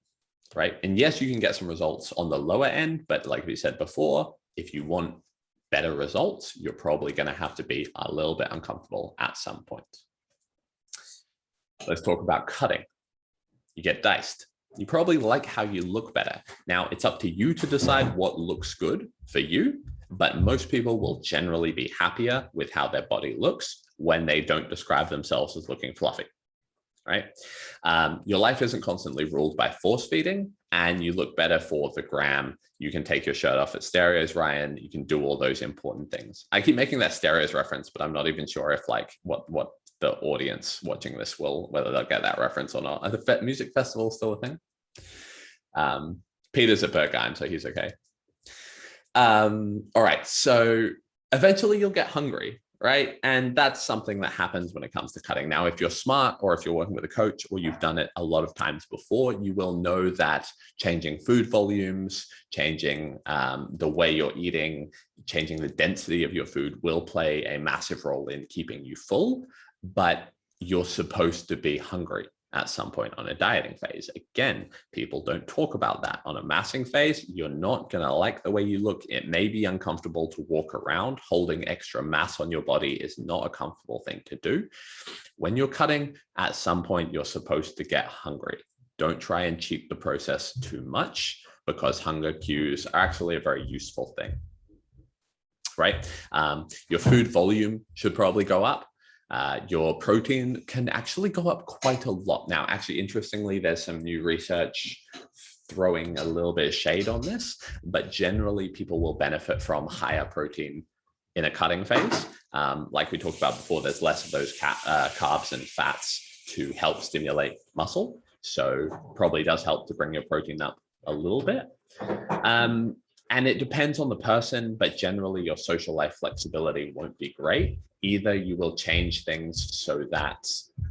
right? And yes, you can get some results on the lower end, but like we said before, if you want better results, you're probably going to have to be a little bit uncomfortable at some point. Let's talk about cutting. You get diced. You probably like how you look better. Now, it's up to you to decide what looks good for you, but most people will generally be happier with how their body looks when they don't describe themselves as looking fluffy, right? Your life isn't constantly ruled by force feeding, and you look better for the gram. You can take your shirt off at Stereos, Ryan. You can do all those important things. I keep making that Stereos reference, but I'm not even sure if like what the audience watching this whether they'll get that reference or not. Are the music festivals still a thing? Peter's a Bergheim, so he's okay. All right, so eventually you'll get hungry, right? And that's something that happens when it comes to cutting. Now, if you're smart, or if you're working with a coach, or you've done it a lot of times before, you will know that changing food volumes, changing the way you're eating, changing the density of your food will play a massive role in keeping you full, but you're supposed to be hungry at some point on a dieting phase. Again, people don't talk about that. On a massing phase, you're not going to like the way you look. It may be uncomfortable to walk around. Holding extra mass on your body is not a comfortable thing to do. When you're cutting, at some point, you're supposed to get hungry. Don't try and cheat the process too much, because hunger cues are actually a very useful thing, right? Your food volume should probably go up. Your protein can actually go up quite a lot. Now, actually, interestingly, there's some new research throwing a little bit of shade on this, but generally people will benefit from higher protein in a cutting phase. Like we talked about before, there's less of those carbs and fats to help stimulate muscle. So probably does help to bring your protein up a little bit. And it depends on the person, but generally your social life flexibility won't be great. Either you will change things so that,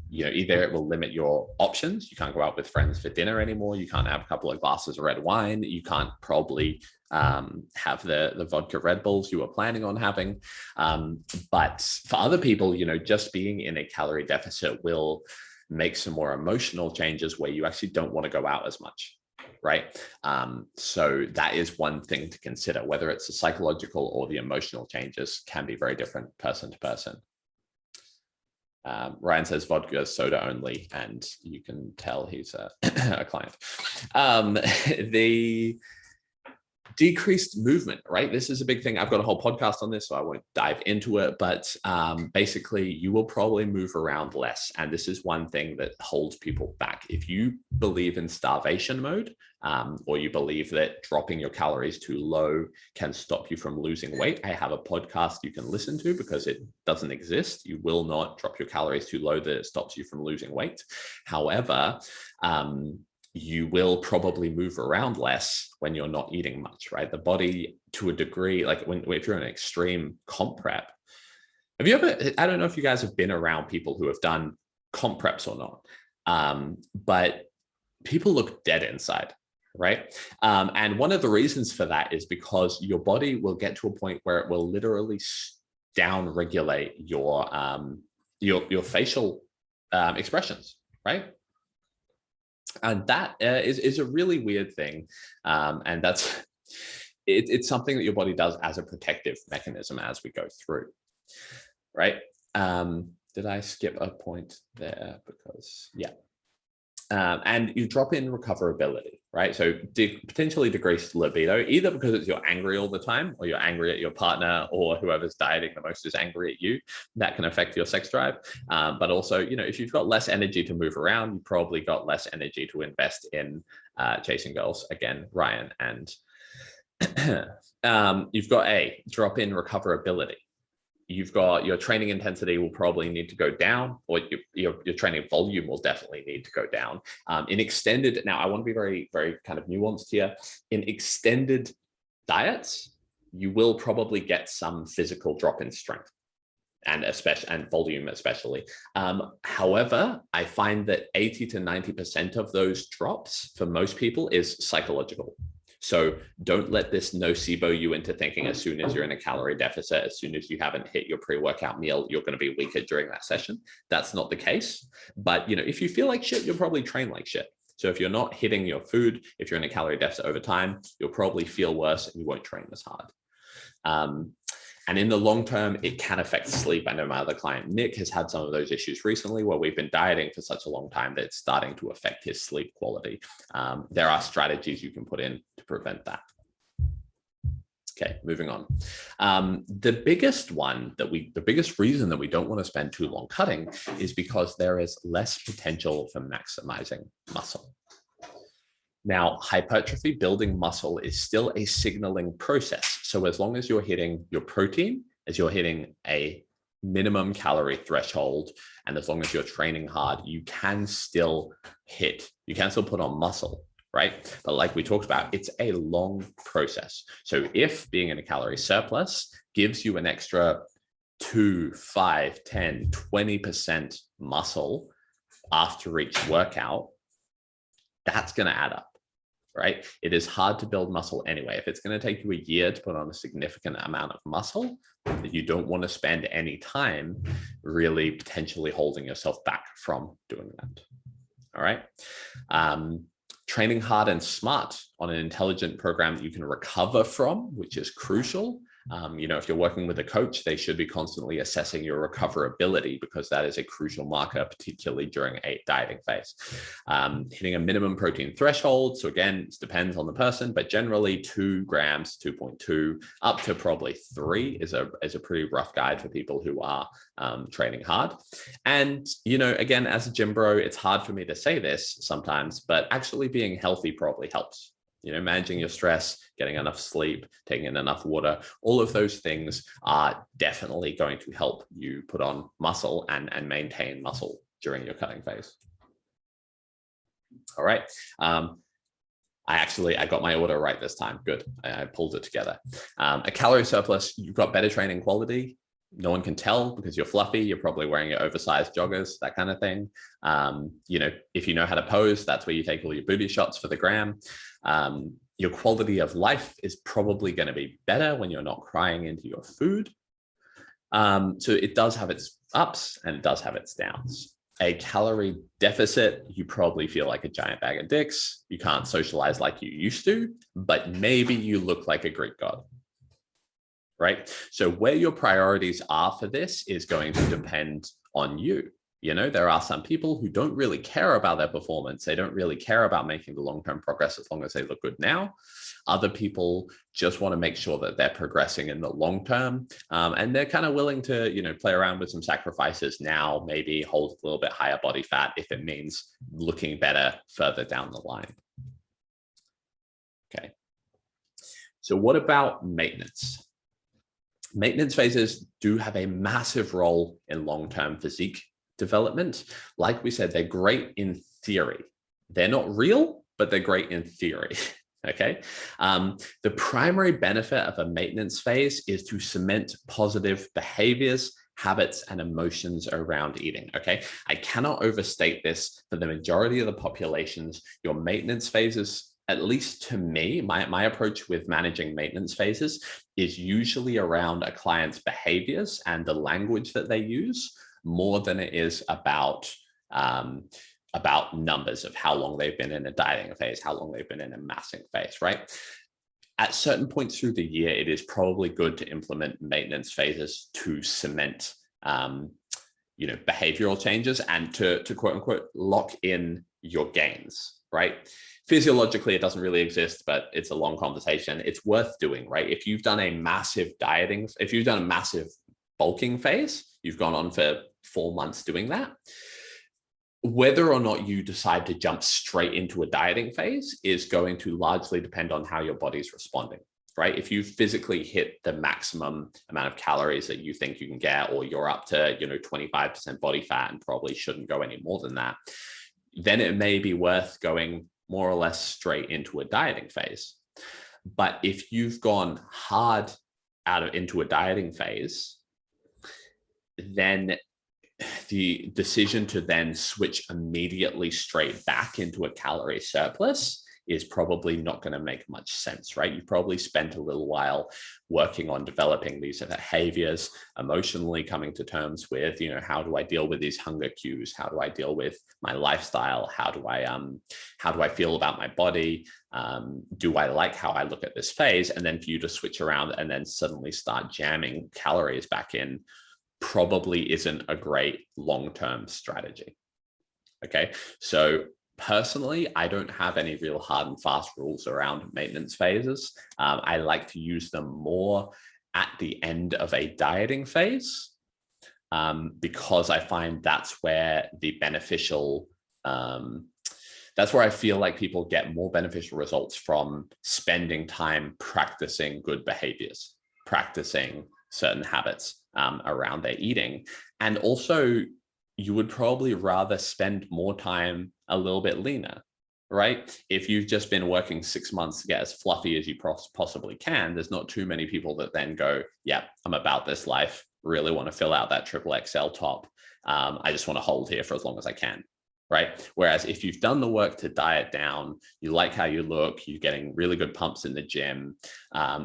either it will limit your options. You can't go out with friends for dinner anymore. You can't have a couple of glasses of red wine. You can't probably have the vodka Red Bulls you were planning on having. But for other people, just being in a calorie deficit will make some more emotional changes where you actually don't want to go out as much. Right. So that is one thing to consider, whether it's the psychological or the emotional changes can be very different person to person. Ryan says vodka soda only, and you can tell he's a client. The decreased movement, right? This is a big thing. I've got a whole podcast on this, so I won't dive into it, but basically you will probably move around less. And this is one thing that holds people back. If you believe in starvation mode, or you believe that dropping your calories too low can stop you from losing weight, I have a podcast you can listen to because it doesn't exist. You will not drop your calories too low that it stops you from losing weight. However, you will probably move around less when you're not eating much, right? The body, to a degree, like if you're in an extreme comp prep, have you ever, I don't know if you guys have been around people who have done comp preps or not, but people look dead inside, right? And one of the reasons for that is because your body will get to a point where it will literally down-regulate your facial expressions, right? And that is a really weird thing. And it's something that your body does as a protective mechanism as we go through, right? Did I skip a point there? Because, yeah. And you drop in recoverability, right? So potentially decreased libido, either because you're angry all the time, or you're angry at your partner, or whoever's dieting the most is angry at you. That can affect your sex drive. But also, if you've got less energy to move around, you probably got less energy to invest in chasing girls. Again, Ryan. And you've got a drop in recoverability. You've got your training intensity will probably need to go down, or your training volume will definitely need to go down. In extended, now I want to be very, very kind of nuanced here. In extended diets, you will probably get some physical drop in strength and volume especially. However, I find that 80 to 90% of those drops for most people is psychological. So don't let this nocebo you into thinking as soon as you're in a calorie deficit, as soon as you haven't hit your pre-workout meal, you're going to be weaker during that session. That's not the case. But if you feel like shit, you'll probably train like shit. So if you're not hitting your food, if you're in a calorie deficit over time, you'll probably feel worse and you won't train as hard. And in the long term, it can affect sleep. I know my other client, Nick, has had some of those issues recently where we've been dieting for such a long time that it's starting to affect his sleep quality. There are strategies you can put in to prevent that. Okay, moving on. The biggest reason that we don't want to spend too long cutting is because there is less potential for maximizing muscle. Now, hypertrophy building muscle is still a signaling process. So as long as you're hitting your protein, as you're hitting a minimum calorie threshold, and as long as you're training hard, you can still put on muscle, right? But like we talked about, it's a long process. So if being in a calorie surplus gives you an extra 2, 5, 10, 20% muscle after each workout, that's going to add up, right? It is hard to build muscle anyway. If it's going to take you a year to put on a significant amount of muscle, you don't want to spend any time really potentially holding yourself back from doing that. All right. Training hard and smart on an intelligent program that you can recover from, which is crucial. If you're working with a coach, they should be constantly assessing your recoverability because that is a crucial marker, particularly during a dieting phase. Hitting a minimum protein threshold. So again, it depends on the person, but generally 2 grams, 2.2 up to probably 3 is a pretty rough guide for people who are training hard. And, again, as a gym bro, it's hard for me to say this sometimes, but actually being healthy probably helps. Managing your stress, getting enough sleep, taking in enough water, all of those things are definitely going to help you put on muscle and maintain muscle during your cutting phase. All right. I got my order right this time. Good. I pulled it together. A calorie surplus, you've got better training quality. No one can tell because you're fluffy. You're probably wearing your oversized joggers, that kind of thing. If you know how to pose, that's where you take all your booty shots for the gram. Your quality of life is probably going to be better when you're not crying into your food. So it does have its ups and it does have its downs. A calorie deficit, you probably feel like a giant bag of dicks. You can't socialize like you used to, but maybe you look like a Greek god, right? So where your priorities are for this is going to depend on you. There are some people who don't really care about their performance. They don't really care about making the long-term progress as long as they look good now. Other people just want to make sure that they're progressing in the long term. And they're kind of willing to, play around with some sacrifices now, maybe hold a little bit higher body fat if it means looking better further down the line. Okay. So what about maintenance? Maintenance phases do have a massive role in long-term physique development. Like we said, they're great in theory. They're not real, but they're great in theory. Okay. The primary benefit of a maintenance phase is to cement positive behaviors, habits, and emotions around eating. Okay. I cannot overstate this. For the majority of the populations, your maintenance phases, at least to me, my approach with managing maintenance phases is usually around a client's behaviors and the language that they use, more than it is about numbers of how long they've been in a dieting phase, how long they've been in a massing phase, right? At certain points through the year, it is probably good to implement maintenance phases to cement, behavioral changes and to quote unquote lock in your gains, right? Physiologically, it doesn't really exist, but it's a long conversation. It's worth doing, right? If you've done a massive bulking phase, you've gone on for 4 months doing that. Whether or not you decide to jump straight into a dieting phase is going to largely depend on how your body's responding, right? If you physically hit the maximum amount of calories that you think you can get, or you're up to, 25% body fat and probably shouldn't go any more than that, then it may be worth going more or less straight into a dieting phase. But if you've gone hard into a dieting phase, then the decision to then switch immediately straight back into a calorie surplus is probably not going to make much sense, right? You probably spent a little while working on developing these behaviors, emotionally coming to terms with, how do I deal with these hunger cues? How do I deal with my lifestyle? How do I feel about my body? Do I like how I look at this phase? And then for you to switch around and then suddenly start jamming calories back in probably isn't a great long-term strategy. Okay, so personally, I don't have any real hard and fast rules around maintenance phases. I like to use them more at the end of a dieting phase because I find that's where that's where I feel like people get more beneficial results from spending time practicing good behaviors, practicing certain habits around their eating. And also, you would probably rather spend more time a little bit leaner, right? If you've just been working 6 months to get as fluffy as you possibly can, there's not too many people that then go, yeah, I'm about this life, really want to fill out that triple XL top. I just want to hold here for as long as I can, right? Whereas if you've done the work to diet down, you like how you look, you're getting really good pumps in the gym,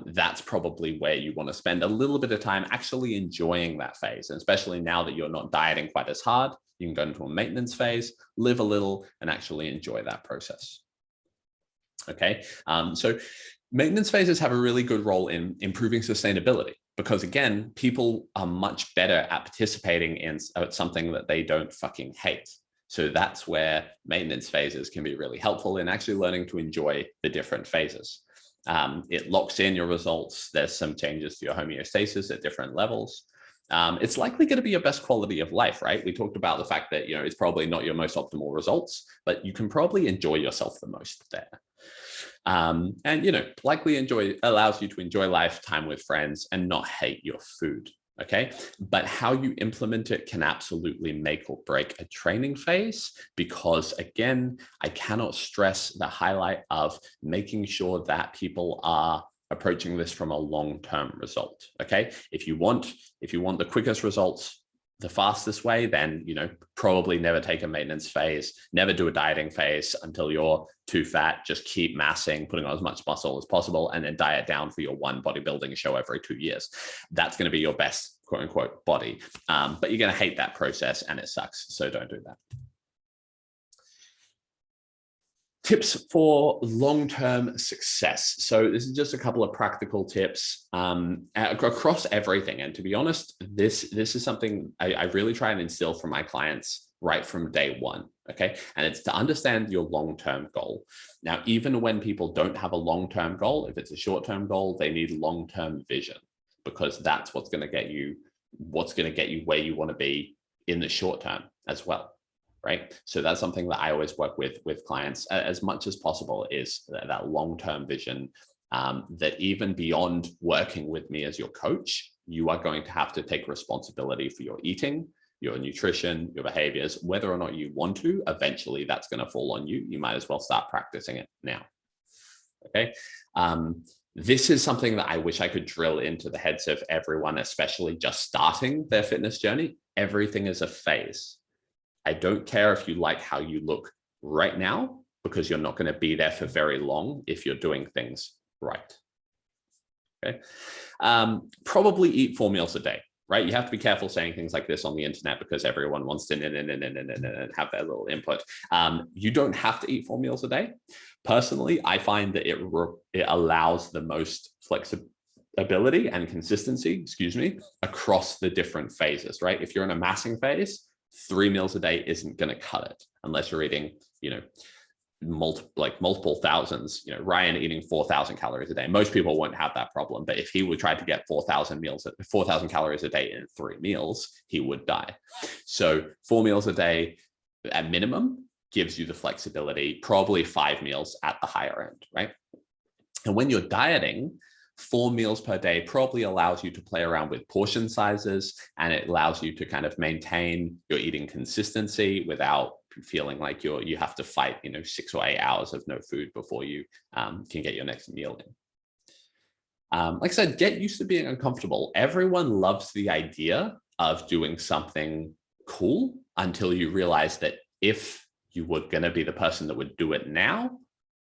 that's probably where you want to spend a little bit of time actually enjoying that phase. And especially now that you're not dieting quite as hard, you can go into a maintenance phase, live a little, and actually enjoy that process. Okay, so maintenance phases have a really good role in improving sustainability because, again, people are much better at participating in something that they don't fucking hate. So that's where maintenance phases can be really helpful in actually learning to enjoy the different phases. It locks in your results. There's some changes to your homeostasis at different levels. It's likely going to be your best quality of life, right? We talked about the fact that, it's probably not your most optimal results, but you can probably enjoy yourself the most there. And, likely allows you to enjoy life, time with friends, and not hate your food. Okay, but how you implement it can absolutely make or break a training phase, because again, I cannot stress the highlight of making sure that people are approaching this from a long-term result. Okay, if you want the quickest results the fastest way, then probably never take a maintenance phase, never do a dieting phase until you're too fat. Just keep massing, putting on as much muscle as possible, and then diet down for your one bodybuilding show every 2 years. That's going to be your best quote unquote body, but you're going to hate that process and it sucks, so don't do that. Tips for long-term success. So this is just a couple of practical tips across everything. And to be honest, this is something I really try and instill from my clients right from day one. Okay. And it's to understand your long-term goal. Now, even when people don't have a long-term goal, if it's a short-term goal, they need long-term vision, because that's what's going to get you where you want to be in the short term as well. Right. So that's something that I always work with clients as much as possible, is that long-term vision, that even beyond working with me as your coach, you are going to have to take responsibility for your eating, your nutrition, your behaviors, whether or not you want to. Eventually that's going to fall on you. You might as well start practicing it now. Okay. This is something that I wish I could drill into the heads of everyone, especially just starting their fitness journey. Everything is a phase. I don't care if you like how you look right now, because you're not going to be there for very long if you're doing things right. Okay. Probably eat 4 meals a day, right? You have to be careful saying things like this on the internet, because everyone wants to have their little input. You don't have to eat 4 meals a day. Personally, I find that it allows the most flexibility and consistency, across the different phases, right? If you're in a massing phase, 3 meals a day isn't going to cut it unless you're eating, multiple thousands. Ryan eating 4,000 calories a day. Most people won't have that problem, but if he would try to get 4,000 calories a day in 3 meals, he would die. So 4 meals a day at minimum gives you the flexibility, probably 5 meals at the higher end, right? And when you're dieting, 4 meals per day probably allows you to play around with portion sizes, and it allows you to kind of maintain your eating consistency without feeling like you have to fight 6 or 8 hours of no food before you can get your next meal in. Like I said, get used to being uncomfortable. Everyone loves the idea of doing something cool until you realize that if you were going to be the person that would do it now,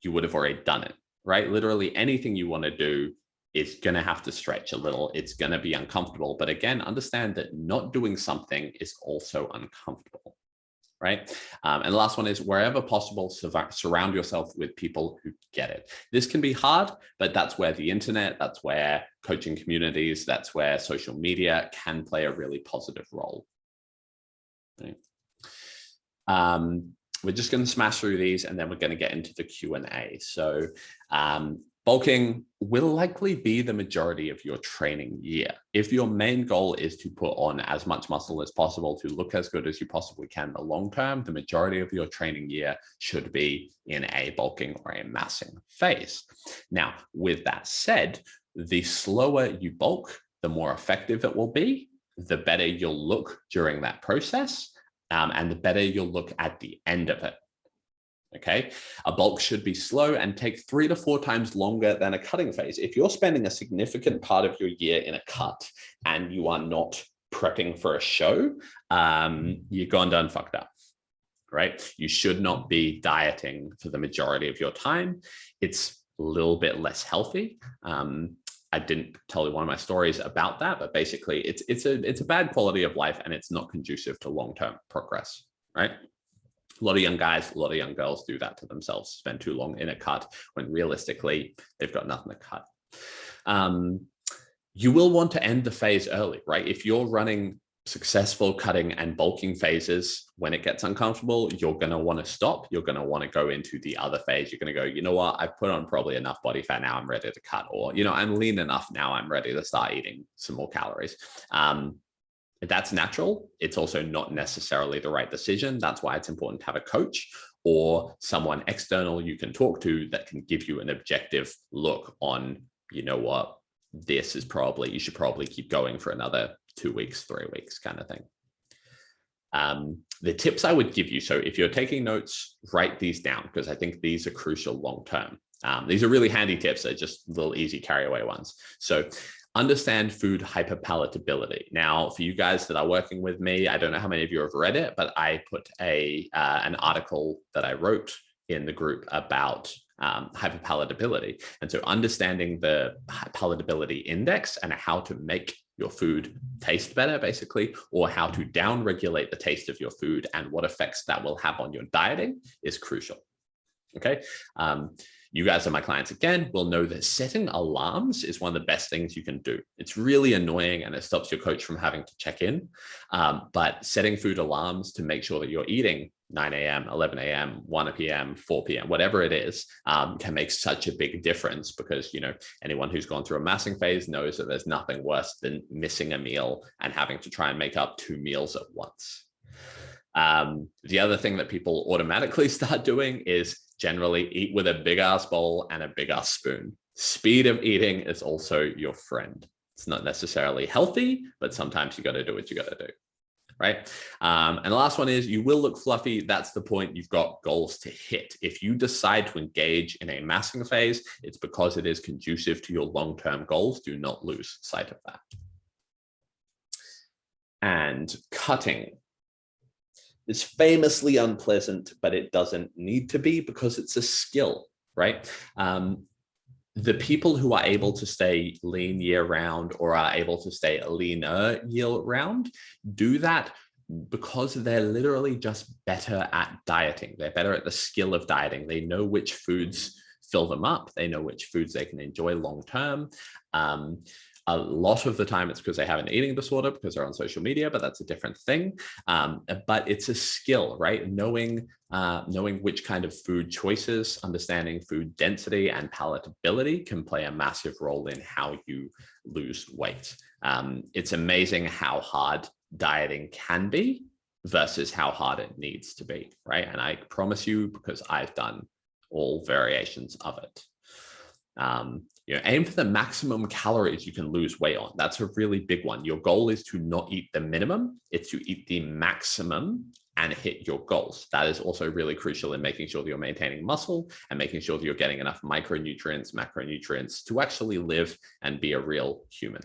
you would have already done it, right? Literally anything you want to do is going to have to stretch a little. It's going to be uncomfortable. But again, understand that not doing something is also uncomfortable, right? And the last one is, wherever possible, surround yourself with people who get it. This can be hard, but that's where the internet, that's where coaching communities, that's where social media can play a really positive role. Right? We're just going to smash through these, and then we're going to get into the Q&A. So bulking will likely be the majority of your training year. If your main goal is to put on as much muscle as possible to look as good as you possibly can in the long term, the majority of your training year should be in a bulking or a massing phase. Now, with that said, the slower you bulk, the more effective it will be, the better you'll look during that process, and the better you'll look at the end of it. Okay, a bulk should be slow and take 3 to 4 times longer than a cutting phase. If you're spending a significant part of your year in a cut and you are not prepping for a show, you're gone done fucked up, right? You should not be dieting for the majority of your time. It's a little bit less healthy. I didn't tell you one of my stories about that, but basically it's a bad quality of life, and it's not conducive to long-term progress, right? A lot of young guys, a lot of young girls do that to themselves, spend too long in a cut when realistically they've got nothing to cut. You will want to end the phase early, right? If you're running successful cutting and bulking phases, when it gets uncomfortable, you're going to want to stop. You're going to want to go into the other phase. You're going to go, you know what? I've put on probably enough body fat. Now I'm ready to cut. Or, I'm lean enough. Now I'm ready to start eating some more calories. That's natural. It's also not necessarily the right decision. That's why it's important to have a coach or someone external you can talk to that can give you an objective look on, you know what, this is probably, you should probably keep going for another 2 weeks, 3 weeks kind of thing. The tips I would give you, so if you're taking notes, write these down because I think these are crucial long-term. These are really handy tips. They're just little easy carry away ones. So understand food hyperpalatability. Now, for you guys that are working with me, I don't know how many of you have read it, but I put an article that I wrote in the group about hyperpalatability. And so understanding the palatability index and how to make your food taste better, basically, or how to downregulate the taste of your food and what effects that will have on your dieting is crucial. Okay. You guys are my clients again, will know that setting alarms is one of the best things you can do. It's really annoying and it stops your coach from having to check in. But setting food alarms to make sure that you're eating 9 a.m., 11 a.m., 1 p.m., 4 p.m., whatever it is, can make such a big difference because, you know, anyone who's gone through a massing phase knows that there's nothing worse than missing a meal and having to try and make up 2 meals at once. The other thing that people automatically start doing is generally eat with a big ass bowl and a big ass spoon. Speed of eating is also your friend. It's not necessarily healthy, but sometimes you got to do what you got to do. Right. And the last one is you will look fluffy. That's the point. You've got goals to hit. If you decide to engage in a massing phase, it's because it is conducive to your long-term goals. Do not lose sight of that. And cutting is famously unpleasant, but it doesn't need to be because it's a skill, right? The people who are able to stay lean year round or are able to stay leaner year round do that because they're literally just better at dieting. They're better at the skill of dieting. They know which foods fill them up. They know which foods they can enjoy long term. A lot of the time it's because they have an eating disorder because they're on social media, but that's a different thing. But it's a skill, right? Knowing which kind of food choices, understanding food density and palatability can play a massive role in how you lose weight. It's amazing how hard dieting can be versus how hard it needs to be, right? And I promise you, because I've done all variations of it. You know, aim for the maximum calories you can lose weight on. That's a really big one. Your goal is to not eat the minimum, it's to eat the maximum and hit your goals. That is also really crucial in making sure that you're maintaining muscle and making sure that you're getting enough micronutrients, macronutrients to actually live and be a real human.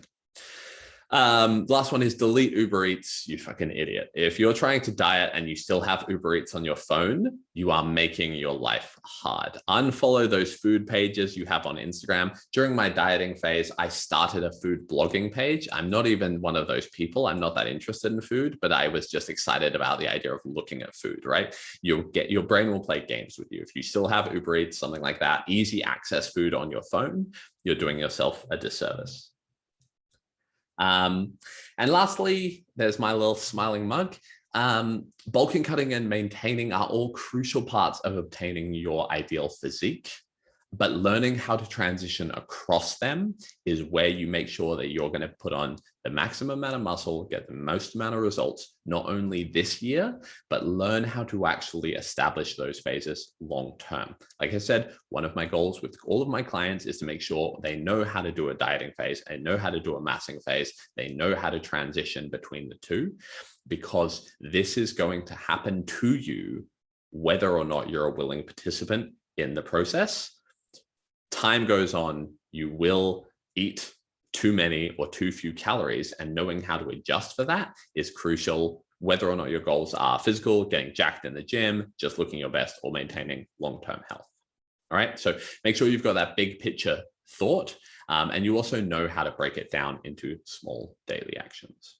The last one is delete Uber Eats, you fucking idiot. If you're trying to diet and you still have Uber Eats on your phone, you are making your life hard. Unfollow those food pages you have on Instagram. During my dieting phase, I started a food blogging page. I'm not even one of those people. I'm not that interested in food, but I was just excited about the idea of looking at food, right? Your brain will play games with you. If you still have Uber Eats, something like that, easy access food on your phone, you're doing yourself a disservice. And lastly, there's my little smiling mug. Bulking, cutting, and maintaining are all crucial parts of obtaining your ideal physique, but learning how to transition across them is where you make sure that you're going to put on the maximum amount of muscle, get the most amount of results, not only this year, but learn how to actually establish those phases long term. Like I said, one of my goals with all of my clients is to make sure they know how to do a dieting phase, they know how to do a massing phase, they know how to transition between the two, because this is going to happen to you whether or not you're a willing participant in the process. Time goes on, you will eat too many or too few calories, and knowing how to adjust for that is crucial, whether or not your goals are physical, getting jacked in the gym, just looking your best, or maintaining long-term health. All right, so make sure you've got that big picture thought, and you also know how to break it down into small daily actions.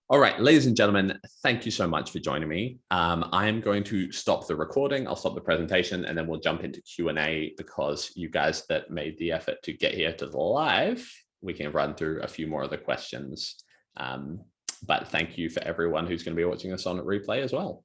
All right, ladies and gentlemen, thank you so much for joining me. I am going to stop the recording. I'll stop the presentation and then we'll jump into Q&A, because you guys that made the effort to get here to the live, we can run through a few more of the questions. But thank you for everyone who's going to be watching us on replay as well.